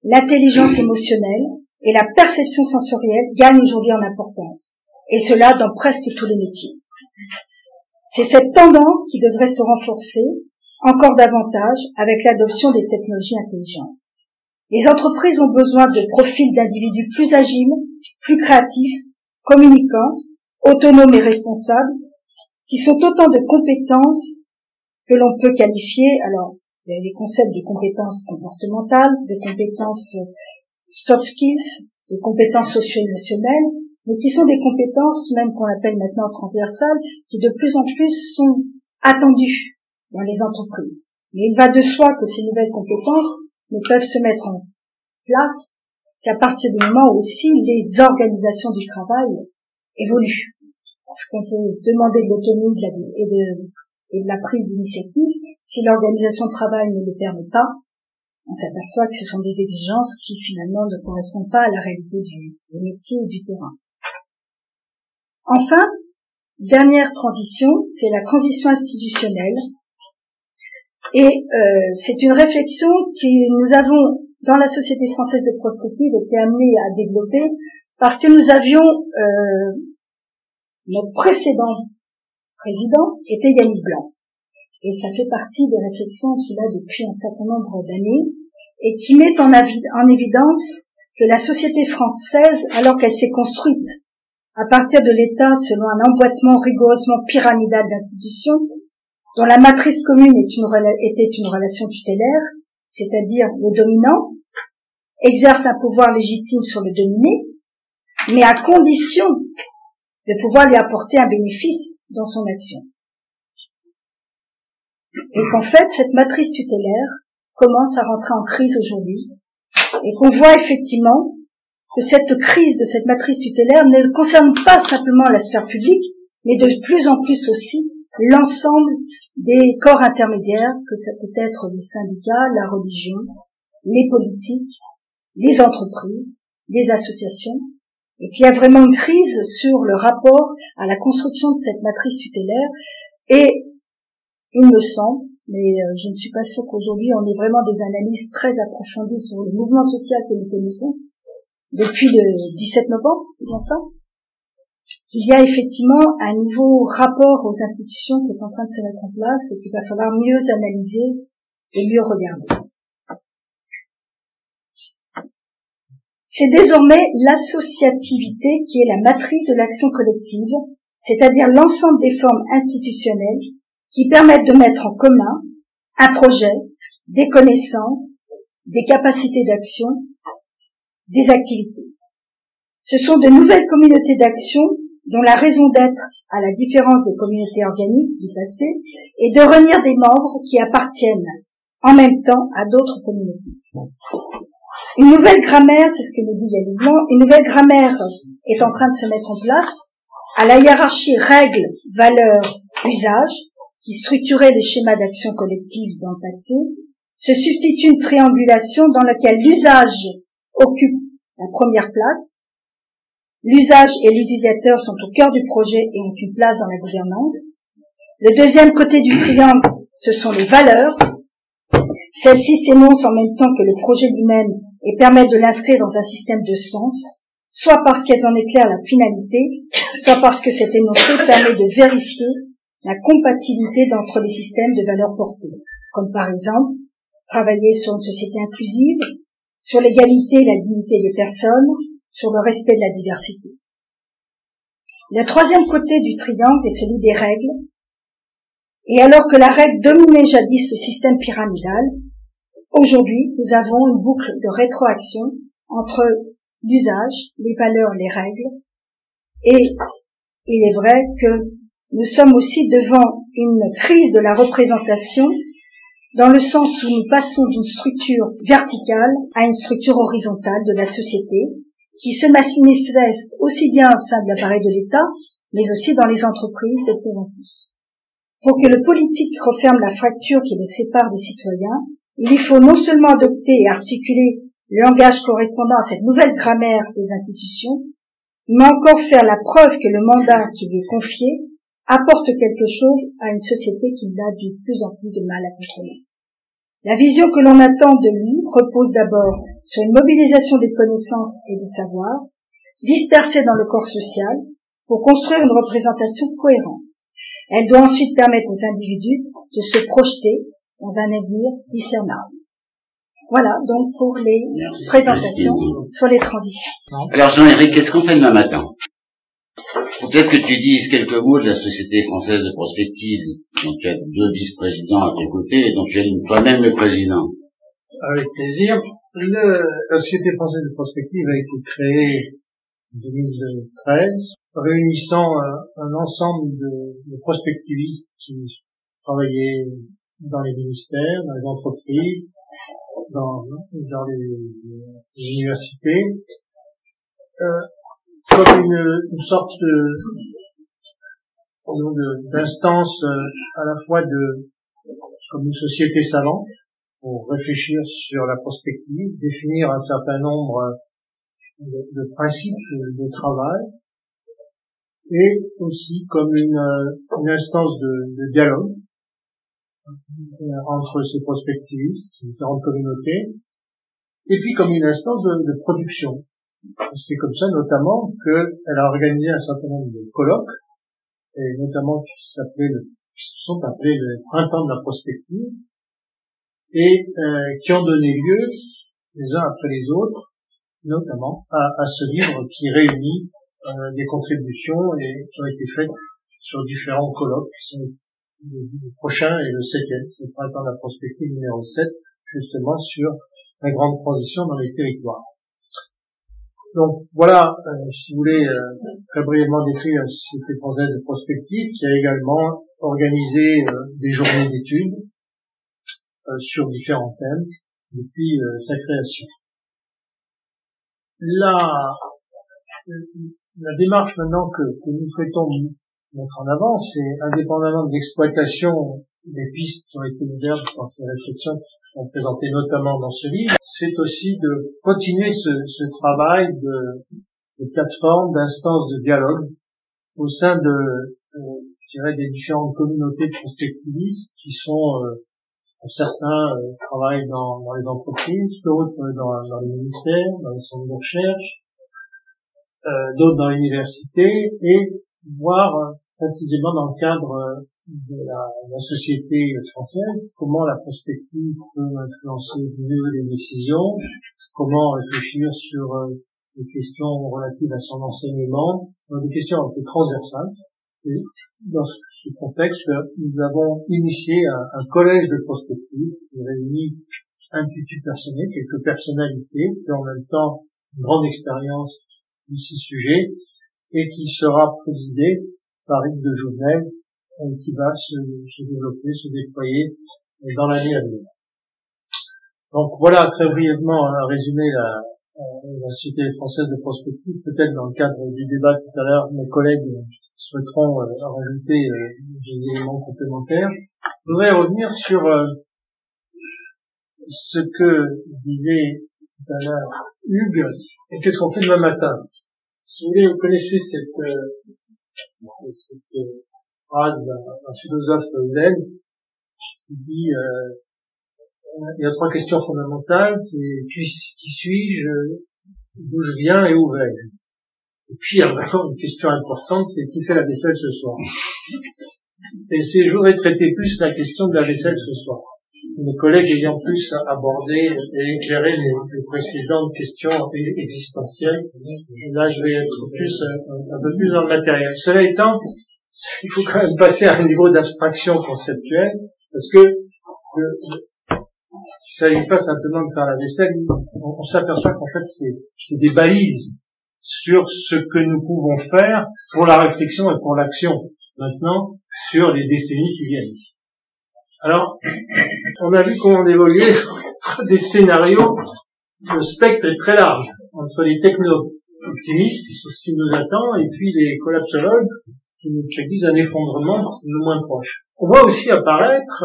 l'intelligence émotionnelle et la perception sensorielle gagnent aujourd'hui en importance, et cela dans presque tous les métiers. C'est cette tendance qui devrait se renforcer encore davantage avec l'adoption des technologies intelligentes. Les entreprises ont besoin de profils d'individus plus agiles, plus créatifs, communicants, autonomes et responsables, qui sont autant de compétences que l'on peut qualifier, alors, il y a les concepts de compétences comportementales, de compétences soft skills, de compétences socio-émotionnelles, mais qui sont des compétences, même qu'on appelle maintenant transversales, qui de plus en plus sont attendues dans les entreprises. Mais il va de soi que ces nouvelles compétences ne peuvent se mettre en place qu'à partir du moment où aussi les organisations du travail évoluent. Parce qu'on peut demander de l'autonomie et de la prise d'initiative, si l'organisation de travail ne le permet pas, on s'aperçoit que ce sont des exigences qui finalement ne correspondent pas à la réalité du métier et du terrain. Enfin, dernière transition, c'est la transition institutionnelle. Et c'est une réflexion que nous avons, dans la Société française de prospective, été amenés à développer parce que nous avions notre précédent président était Yannick Blanc. Et ça fait partie des réflexions qu'il a depuis un certain nombre d'années et qui met en évidence que la société française, alors qu'elle s'est construite à partir de l'État selon un emboîtement rigoureusement pyramidal d'institutions, dont la matrice commune était une relation tutélaire, c'est-à-dire le dominant exerce un pouvoir légitime sur le dominé, mais à condition de pouvoir lui apporter un bénéfice dans son action. Et qu'en fait, cette matrice tutélaire commence à rentrer en crise aujourd'hui, et qu'on voit effectivement que cette crise de cette matrice tutélaire ne concerne pas simplement la sphère publique, mais de plus en plus aussi l'ensemble des corps intermédiaires, que ça peut être les syndicats, la religion, les politiques, les entreprises, les associations, et qu'il y a vraiment une crise sur le rapport à la construction de cette matrice tutélaire, et il me semble, mais je ne suis pas sûre qu'aujourd'hui on ait vraiment des analyses très approfondies sur le mouvement social que nous connaissons depuis le 17 novembre, c'est bien ça? Il y a effectivement un nouveau rapport aux institutions qui est en train de se mettre en place et qu'il va falloir mieux analyser et mieux regarder. C'est désormais l'associativité qui est la matrice de l'action collective, c'est-à-dire l'ensemble des formes institutionnelles qui permettent de mettre en commun un projet, des connaissances, des capacités d'action, des activités. Ce sont de nouvelles communautés d'action dont la raison d'être, à la différence des communautés organiques du passé, est de réunir des membres qui appartiennent en même temps à d'autres communautés. Une nouvelle grammaire, c'est ce que nous dit Yannick Blanc, une nouvelle grammaire est en train de se mettre en place. À la hiérarchie règles, valeurs, usages, qui structurait les schémas d'action collective dans le passé, se substitue une triangulation dans laquelle l'usage occupe la première place. L'usage et l'utilisateur sont au cœur du projet et ont une place dans la gouvernance. Le deuxième côté du triangle, ce sont les valeurs. Celles-ci s'énoncent en même temps que le projet lui-même et permettent de l'inscrire dans un système de sens, soit parce qu'elles en éclairent la finalité, soit parce que cet énoncé permet de vérifier la compatibilité d'entre les systèmes de valeurs portées, comme par exemple travailler sur une société inclusive, sur l'égalité et la dignité des personnes, sur le respect de la diversité. Le troisième côté du triangle est celui des règles, et alors que la règle dominait jadis le système pyramidal, aujourd'hui nous avons une boucle de rétroaction entre l'usage, les valeurs, les règles, et il est vrai que nous sommes aussi devant une crise de la représentation, dans le sens où nous passons d'une structure verticale à une structure horizontale de la société, qui se manifeste aussi bien au sein de l'appareil de l'État, mais aussi dans les entreprises de plus en plus. Pour que le politique referme la fracture qui le sépare des citoyens, il faut non seulement adopter et articuler le langage correspondant à cette nouvelle grammaire des institutions, mais encore faire la preuve que le mandat qui lui est confié apporte quelque chose à une société qui a de plus en plus de mal à contrôler. La vision que l'on attend de lui repose d'abord sur une mobilisation des connaissances et des savoirs, dispersés dans le corps social, pour construire une représentation cohérente. Elle doit ensuite permettre aux individus de se projeter dans un avenir discernable. Voilà donc pour les présentations sur les transitions. Alors Jean-Éric, qu'est-ce qu'on fait demain matin? Peut-être que tu dises quelques mots de la Société française de prospective, dont tu as 2 vice-présidents à tes côtés et dont tu es toi-même le président. Avec plaisir. La Société française de prospective a été créée en 2013, réunissant un ensemble de prospectivistes qui travaillaient dans les ministères, dans les entreprises, dans les universités, comme une sorte d'instance à la fois comme une société savante pour réfléchir sur la prospective, définir un certain nombre de principes de travail, et aussi comme une instance de dialogue entre ces prospectivistes, ces différentes communautés, et puis comme une instance de production. C'est comme ça notamment qu'elle a organisé un certain nombre de colloques, et notamment qui se sont appelés le Printemps de la prospective, et qui ont donné lieu, les uns après les autres, notamment à ce livre qui réunit des contributions et qui ont été faites sur différents colloques, qui sont le prochain et le 7e, le Printemps de la prospective numéro 7, justement sur la grande transition dans les territoires. Donc voilà, si vous voulez, très brièvement décrire la Société française de prospective, qui a également organisé des journées d'études sur différents thèmes depuis sa création. La démarche maintenant que nous souhaitons mettre en avant, c'est indépendamment de l'exploitation des pistes qui ont été ouvertes dans ces réflexions qui sont présentées notamment dans ce livre, c'est aussi de continuer ce travail de plateforme, d'instance de dialogue au sein je dirais, des différentes communautés de prospectivistes qui sont certains travaillent dans les entreprises, d'autres dans les ministères, dans les centres de recherche, d'autres dans l'université, et voir précisément dans le cadre de la société française comment la prospective peut influencer mieux les décisions, comment réfléchir sur des questions relatives à son enseignement, des questions un peu transversales. Et dans ce contexte, nous avons initié un collège de prospective qui réunit un tutu personnel, quelques personnalités qui ont en même temps une grande expérience de ces sujets et qui sera présidé par Yves de Jouvenel qui va se développer, se déployer dans l'année à venir. Donc voilà très brièvement un résumé la Société française de prospective. Peut-être dans le cadre du débat tout à l'heure, mes collègues souhaiteront rajouter des éléments complémentaires. Je voudrais revenir sur ce que disait tout à l'heure Hugues, et qu'est-ce qu'on fait demain matin. Si vous voulez, vous connaissez cette phrase d'un philosophe zen qui dit il y a 3 questions fondamentales, c'est qui suis-je, d'où je viens et où vais-je. Et puis il y a vraiment une question importante, c'est qui fait la vaisselle ce soir. Et je voudrais traiter plus la question de la vaisselle ce soir. Mes collègues ayant plus abordé et éclairé les précédentes questions existentielles, là je vais être un peu plus dans le matériel. Cela étant, il faut quand même passer à un niveau d'abstraction conceptuelle, parce que s'il ne s'agit pas simplement de faire la vaisselle, on s'aperçoit qu'en fait c'est des balises sur ce que nous pouvons faire pour la réflexion et pour l'action maintenant sur les décennies qui viennent. Alors, on a vu comment on évoluait entre des scénarios, le spectre est très large, entre les optimistes sur ce qui nous attend, et puis les collapsologues qui nous prédisent un effondrement le moins proche. On voit aussi apparaître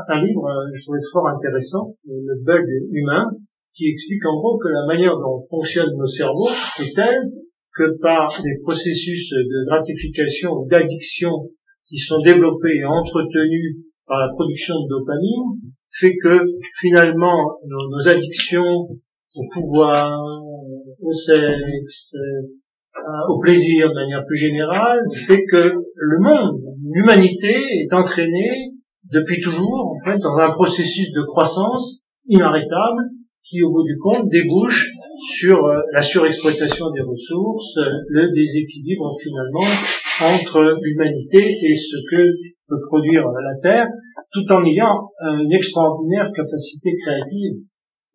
un livre, je trouvais fort intéressant, Le bug humain, qui explique en gros que la manière dont fonctionnent nos cerveaux est telle que par des processus de gratification ou d'addiction qui sont développés et entretenus par la production de dopamine, fait que finalement nos addictions au pouvoir, au sexe, au plaisir de manière plus générale, fait que le monde, l'humanité est entraînée depuis toujours en fait dans un processus de croissance inarrêtable qui au bout du compte débouche sur la surexploitation des ressources, le déséquilibre finalement entre l'humanité et ce que peut produire la Terre, tout en ayant une extraordinaire capacité créative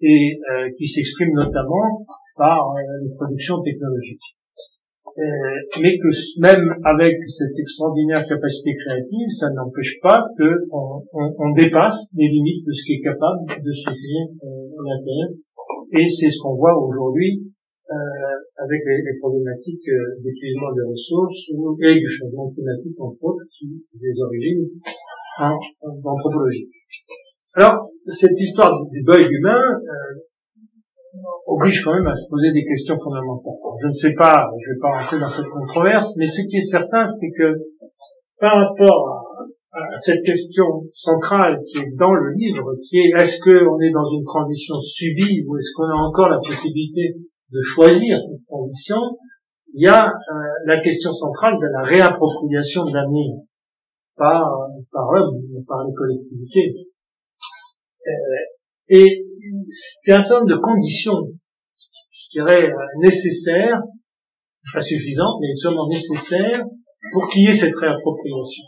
et qui s'exprime notamment par une production technologique. Mais que même avec cette extraordinaire capacité créative, ça n'empêche pas que on dépasse les limites de ce qui est capable de soutenir la Terre. Et c'est ce qu'on voit aujourd'hui avec les problématiques d'épuisement des ressources et du changement climatique, entre autres, qui ont des origines en anthropologie. Alors, cette histoire du bug humain oblige quand même à se poser des questions fondamentales. Je ne sais pas, je vais pas rentrer dans cette controverse, mais ce qui est certain, c'est que par rapport à cette question centrale qui est dans le livre, qui est est-ce qu'on est dans une transition subie ou est-ce qu'on a encore la possibilité de choisir cette transition, il y a la question centrale de la réappropriation de l'avenir par l'homme, par les collectivités. Et c'est un certain nombre de conditions, je dirais, nécessaires, pas suffisantes, mais sûrement nécessaires, pour qu'il y ait cette réappropriation.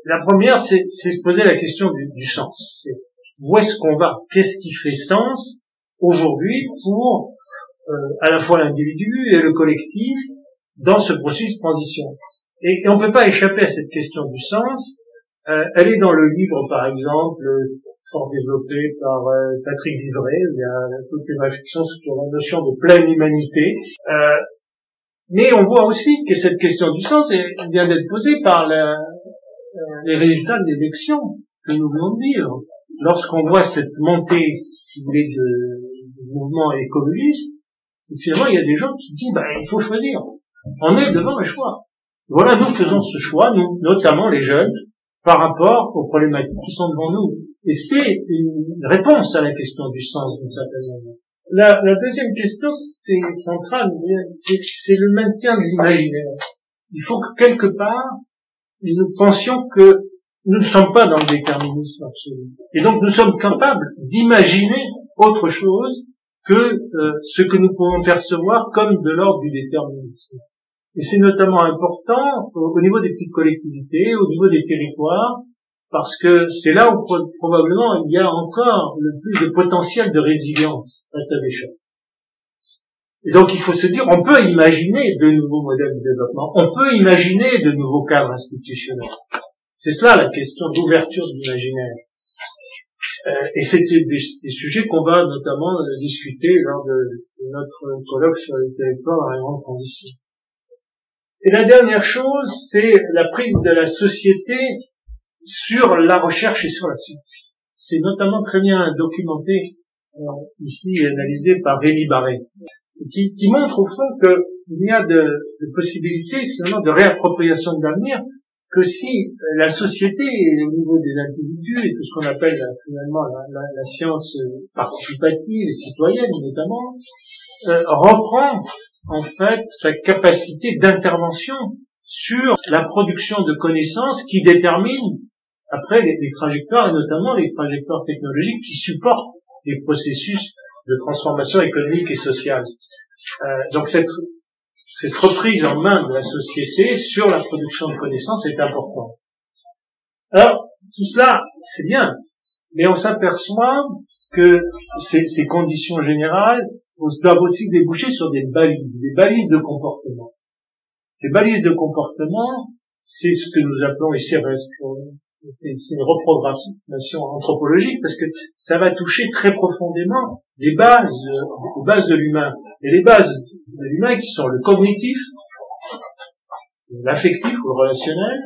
La première, c'est se poser la question du sens. C'est où est-ce qu'on va? Qu'est-ce qui fait sens aujourd'hui pour à la fois l'individu et le collectif dans ce processus de transition? Et on ne peut pas échapper à cette question du sens. Elle est dans le livre, par exemple, fort développé par Patrick Vivray. Il y a toute une réflexion sur la notion de pleine humanité. Mais on voit aussi que cette question du sens vient d'être posée par les résultats de l'élection que nous venons de vivre. Lorsqu'on voit cette montée, si vous voulez, du mouvement écologiste, c'est que finalement il y a des gens qui disent il faut choisir. On est devant un choix. Voilà, nous faisons ce choix, nous, notamment les jeunes, par rapport aux problématiques qui sont devant nous. Et c'est une réponse à la question du sens d'une certaine manière. La deuxième question, c'est centrale, c'est le maintien de l'imaginaire. Il faut que quelque part, nous pensions que nous ne sommes pas dans le déterminisme absolu. Et donc nous sommes capables d'imaginer autre chose que ce que nous pouvons percevoir comme de l'ordre du déterminisme. Et c'est notamment important au niveau des petites collectivités, au niveau des territoires, parce que c'est là où probablement il y a encore le plus de potentiel de résilience face à des chocs. Et donc il faut se dire, on peut imaginer de nouveaux modèles de développement, on peut imaginer de nouveaux cadres institutionnels. C'est cela la question d'ouverture de l'imaginaire. Et c'est des sujets qu'on va notamment discuter lors de notre colloque sur les territoires dans la grande transition. Et la dernière chose, c'est la prise de la société sur la recherche et sur la science. C'est notamment très bien documenté ici et analysé par Rémi Barré, qui montre au fond qu'il y a de possibilités finalement de réappropriation de l'avenir que si la société au niveau des individus et tout ce qu'on appelle finalement la science participative et citoyenne notamment reprend en fait sa capacité d'intervention sur la production de connaissances qui déterminent après les trajectoires et notamment les trajectoires technologiques qui supportent les processus de transformation économique et sociale. Donc cette reprise en main de la société sur la production de connaissances est importante. Alors, tout cela, c'est bien, mais on s'aperçoit que ces conditions générales doivent aussi déboucher sur des balises de comportement. Ces balises de comportement, c'est ce que nous appelons ici c'est une reprogrammation anthropologique parce que ça va toucher très profondément les bases de l'humain. Et les bases de l'humain qui sont le cognitif, l'affectif ou le relationnel,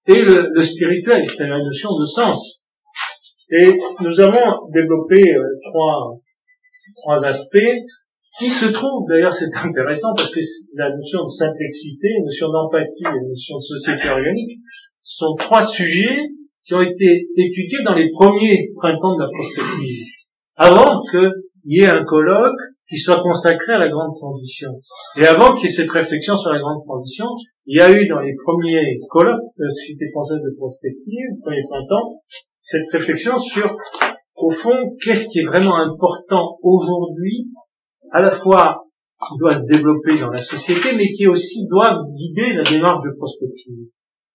et le spirituel, c'est la notion de sens. Et nous avons développé trois aspects qui se trouvent, d'ailleurs c'est intéressant parce que la notion de simplexité, la notion d'empathie et la notion de société organique sont trois sujets qui ont été étudiés dans les premiers printemps de la prospective, avant qu'il y ait un colloque qui soit consacré à la grande transition. Et avant qu'il y ait cette réflexion sur la grande transition, il y a eu dans les premiers colloques de la Société française de prospective, premier printemps, cette réflexion sur, au fond, qu'est-ce qui est vraiment important aujourd'hui, à la fois qui doit se développer dans la société, mais qui aussi doit guider la démarche de prospective.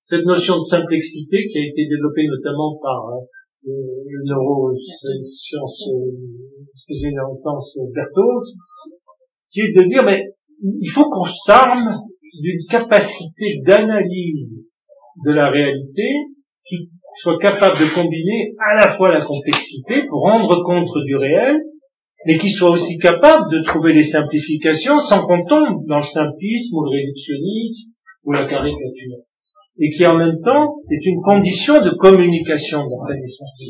Cette notion de simplexité qui a été développée notamment par le neuroscience Berthoz, qui est de dire, mais il faut qu'on s'arme d'une capacité d'analyse de la réalité qui soit capable de combiner à la fois la complexité pour rendre compte du réel, mais qui soit aussi capable de trouver des simplifications sans qu'on tombe dans le simplisme ou le réductionnisme ou la caricature. Et qui en même temps est une condition de communication de la connaissance.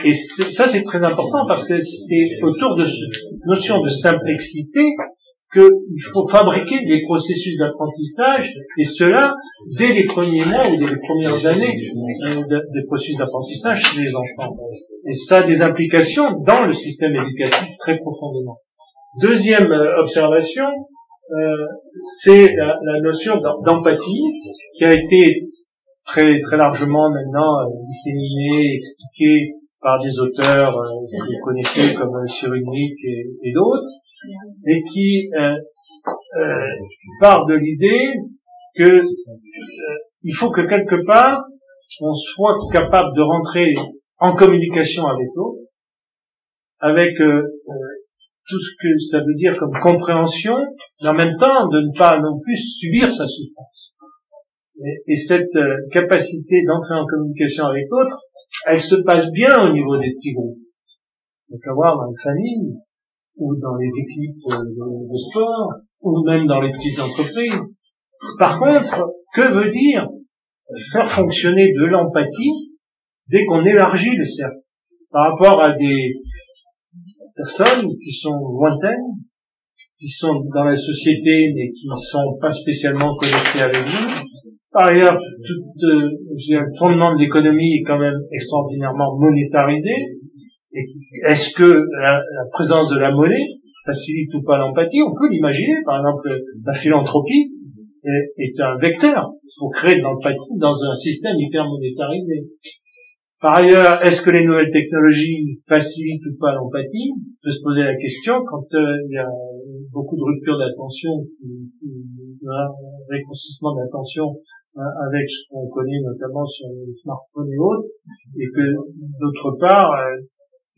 Et ça c'est très important parce que c'est autour de cette notion de simplexité qu'il faut fabriquer des processus d'apprentissage, et cela dès les premiers mois ou dès les premières années des processus d'apprentissage chez les enfants. Et ça a des implications dans le système éducatif très profondément. Deuxième observation, c'est la notion d'empathie qui a été très très largement maintenant disséminée, expliquée par des auteurs que vous connaissez comme Cyrulnik et d'autres, et qui part de l'idée que il faut que quelque part on soit capable de rentrer en communication avec l'autre, avec tout ce que ça veut dire comme compréhension, mais en même temps de ne pas non plus subir sa souffrance. Et cette capacité d'entrer en communication avec l'autre, elle se passe bien au niveau des petits groupes. On peut voir dans les familles, ou dans les équipes de sport, ou même dans les petites entreprises. Par contre, que veut dire faire fonctionner de l'empathie dès qu'on élargit le cercle par rapport à des personnes qui sont lointaines, qui sont dans la société mais qui ne sont pas spécialement connectées avec nous. Par ailleurs, le fondement de l'économie est quand même extraordinairement monétarisé. Et est-ce que la présence de la monnaie facilite ou pas l'empathie? On peut l'imaginer. Par exemple, la philanthropie est un vecteur pour créer de l'empathie dans un système hyper monétarisé. Par ailleurs, est-ce que les nouvelles technologies facilitent ou pas l'empathie? On peut se poser la question quand il y a beaucoup de ruptures d'attention, un réconciliement d'attention avec ce qu'on connaît notamment sur les smartphones et autres, et que d'autre part,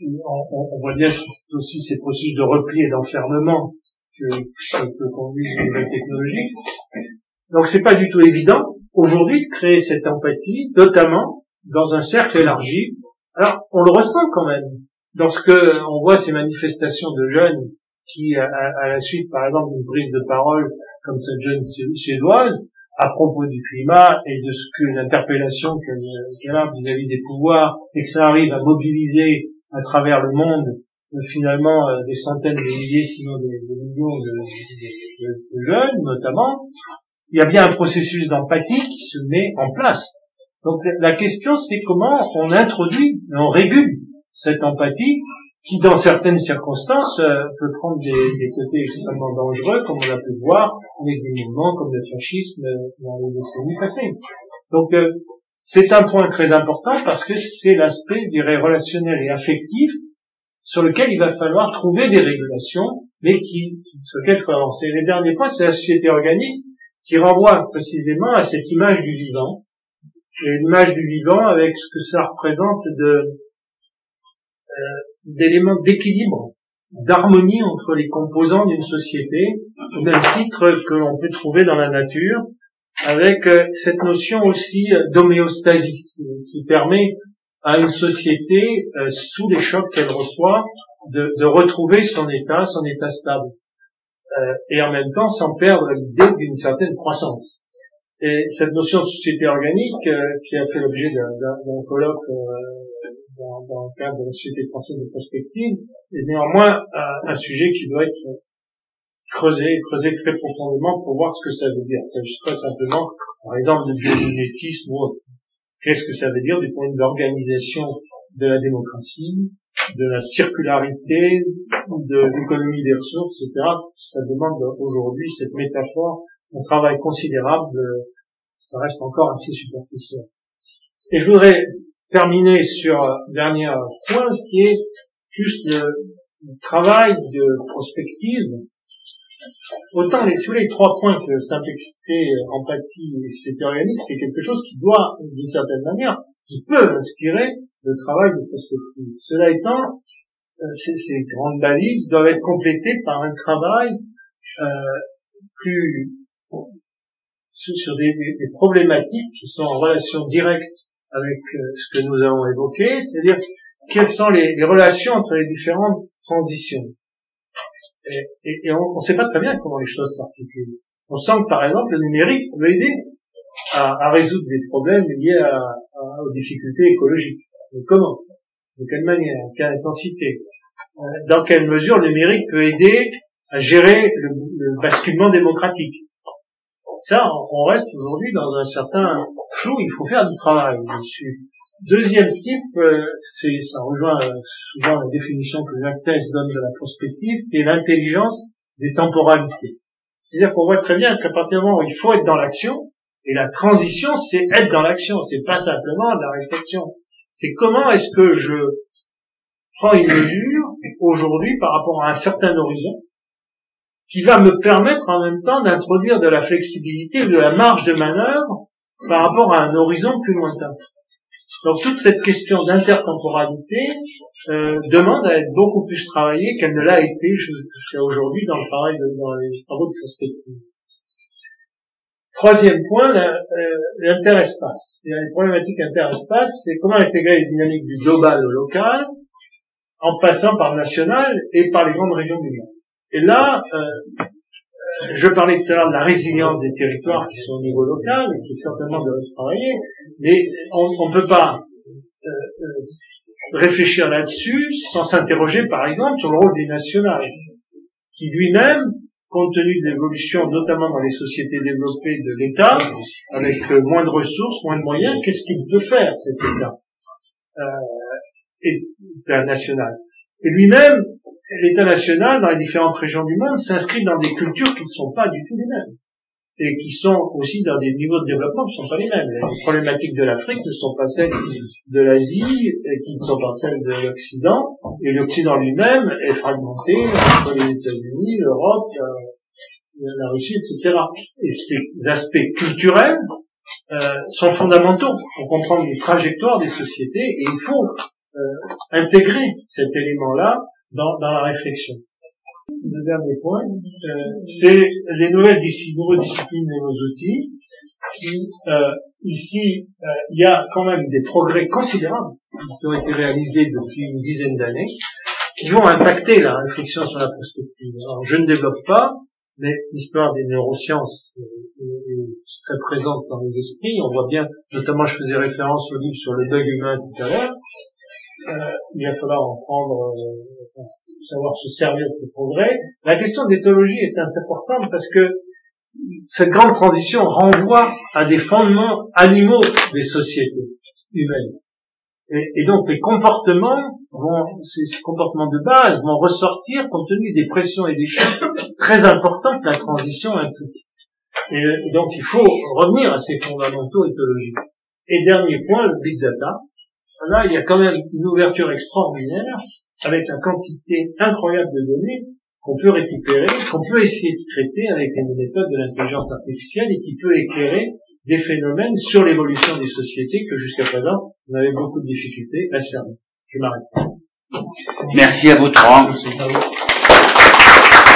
on voit bien aussi ces processus de repli et d'enfermement que conduisent les nouvelles technologies. Donc c'est pas du tout évident aujourd'hui de créer cette empathie, notamment dans un cercle élargi. Alors on le ressent quand même lorsque on voit ces manifestations de jeunes qui, à la suite par exemple d'une prise de parole comme cette jeune suédoise, à propos du climat et de ce que l'interpellation qu'elle a vis-à-vis des pouvoirs, et que ça arrive à mobiliser à travers le monde finalement des centaines de milliers, sinon des millions de jeunes notamment, il y a bien un processus d'empathie qui se met en place. Donc la question c'est comment on introduit et on régule cette empathie qui dans certaines circonstances peut prendre des côtés extrêmement dangereux, comme on a pu le voir avec des mouvements comme le fascisme dans les décennies passées. Donc c'est un point très important parce que c'est l'aspect, je dirais, relationnel et affectif sur lequel il va falloir trouver des régulations, mais sur lequel il faut avancer. Le dernier point, c'est la société organique qui renvoie précisément à cette image du vivant, et l'image du vivant avec ce que ça représente d'éléments d'équilibre, d'harmonie entre les composants d'une société, au même titre que l'on peut trouver dans la nature, avec cette notion aussi d'homéostasie qui permet à une société, sous les chocs qu'elle reçoit, de retrouver son état stable, et en même temps sans perdre l'idée d'une certaine croissance. Et cette notion de société organique, qui a fait l'objet d'un colloque dans le cadre de la Société française de prospective, est néanmoins un sujet qui doit être creusé très profondément pour voir ce que ça veut dire. Il s'agit pas simplement, par exemple, de biomimétisme ou autre. Qu'est-ce que ça veut dire du point de vue de l'organisation de la démocratie, de la circularité, de l'économie des ressources, etc. Ça demande aujourd'hui cette métaphore, un travail considérable, ça reste encore assez superficiel. Et je voudrais terminer sur un dernier point qui est juste le travail de prospective. Autant si vous voulez, les 3 points que simplicité, empathie et société organique, c'est quelque chose qui doit, d'une certaine manière, qui peut inspirer le travail de prospective. Cela étant, ces grandes balises doivent être complétées par un travail plus sur des problématiques qui sont en relation directe avec ce que nous avons évoqué, c'est-à-dire quelles sont les relations entre les différentes transitions. Et on ne sait pas très bien comment les choses s'articulent. On sent que, par exemple, le numérique peut aider à résoudre des problèmes liés aux difficultés écologiques. Mais comment? De quelle manière? En quelle intensité? Dans quelle mesure le numérique peut aider à gérer le basculement démocratique? Ça, on reste aujourd'hui dans un certain flou, il faut faire du travail dessus. Deuxième type, ça rejoint souvent la définition que Jacques Thèse donne de la prospective, qui est l'intelligence des temporalités. C'est-à-dire qu'on voit très bien qu'à partir du moment où il faut être dans l'action, et la transition, c'est être dans l'action, c'est pas simplement de la réflexion. C'est comment est-ce que je prends une mesure aujourd'hui par rapport à un certain horizon, qui va me permettre en même temps d'introduire de la flexibilité ou de la marge de manœuvre par rapport à un horizon plus lointain. Donc toute cette question d'intertemporalité demande à être beaucoup plus travaillée qu'elle ne l'a été jusqu'à aujourd'hui dans les travaux de prospective. Troisième point, l'interespace. Les problématiques interespace, c'est comment intégrer les dynamiques du global au local en passant par le national et par les grandes régions du monde. Et là, je parlais tout à l'heure de la résilience des territoires qui sont au niveau local et qui certainement doivent travailler, mais on ne peut pas réfléchir là-dessus sans s'interroger par exemple sur le rôle du national, qui lui-même, compte tenu de l'évolution notamment dans les sociétés développées de l'État, avec moins de ressources, moins de moyens, qu'est-ce qu'il peut faire cet État État national? Et lui-même, l'État national, dans les différentes régions du monde, s'inscrit dans des cultures qui ne sont pas du tout les mêmes. Et qui sont aussi dans des niveaux de développement qui ne sont pas les mêmes. Les problématiques de l'Afrique ne sont pas celles de l'Asie, et qui ne sont pas celles de l'Occident. Et l'Occident lui-même est fragmenté entre les États-Unis, l'Europe, la Russie, etc. Et ces aspects culturels sont fondamentaux pour comprendre les trajectoires des sociétés, et il faut intégrer cet élément-là dans la réflexion. Le dernier point, c'est les nouvelles disciplines et nos outils. Ici, il y a quand même des progrès considérables qui ont été réalisés depuis une dizaine d'années, qui vont impacter la réflexion sur la prospective. Alors, je ne développe pas, mais l'histoire des neurosciences est très présente dans les esprits. On voit bien, notamment je faisais référence au livre sur le deuil humain tout à l'heure. Il va falloir savoir se servir de ces progrès. La question d'éthologie est importante parce que cette grande transition renvoie à des fondements animaux des sociétés humaines. Et donc les comportements ces comportements de base vont ressortir compte tenu des pressions et des chocs très importants que la transition implique. Et donc il faut revenir à ces fondamentaux éthologiques. Et dernier point, le big data. Là, il y a quand même une ouverture extraordinaire avec la quantité incroyable de données qu'on peut récupérer, qu'on peut essayer de traiter avec les méthodes de l'intelligence artificielle et qui peut éclairer des phénomènes sur l'évolution des sociétés que jusqu'à présent, on avait beaucoup de difficultés à cerner. Je m'arrête. Merci à vous trois. Merci à vous.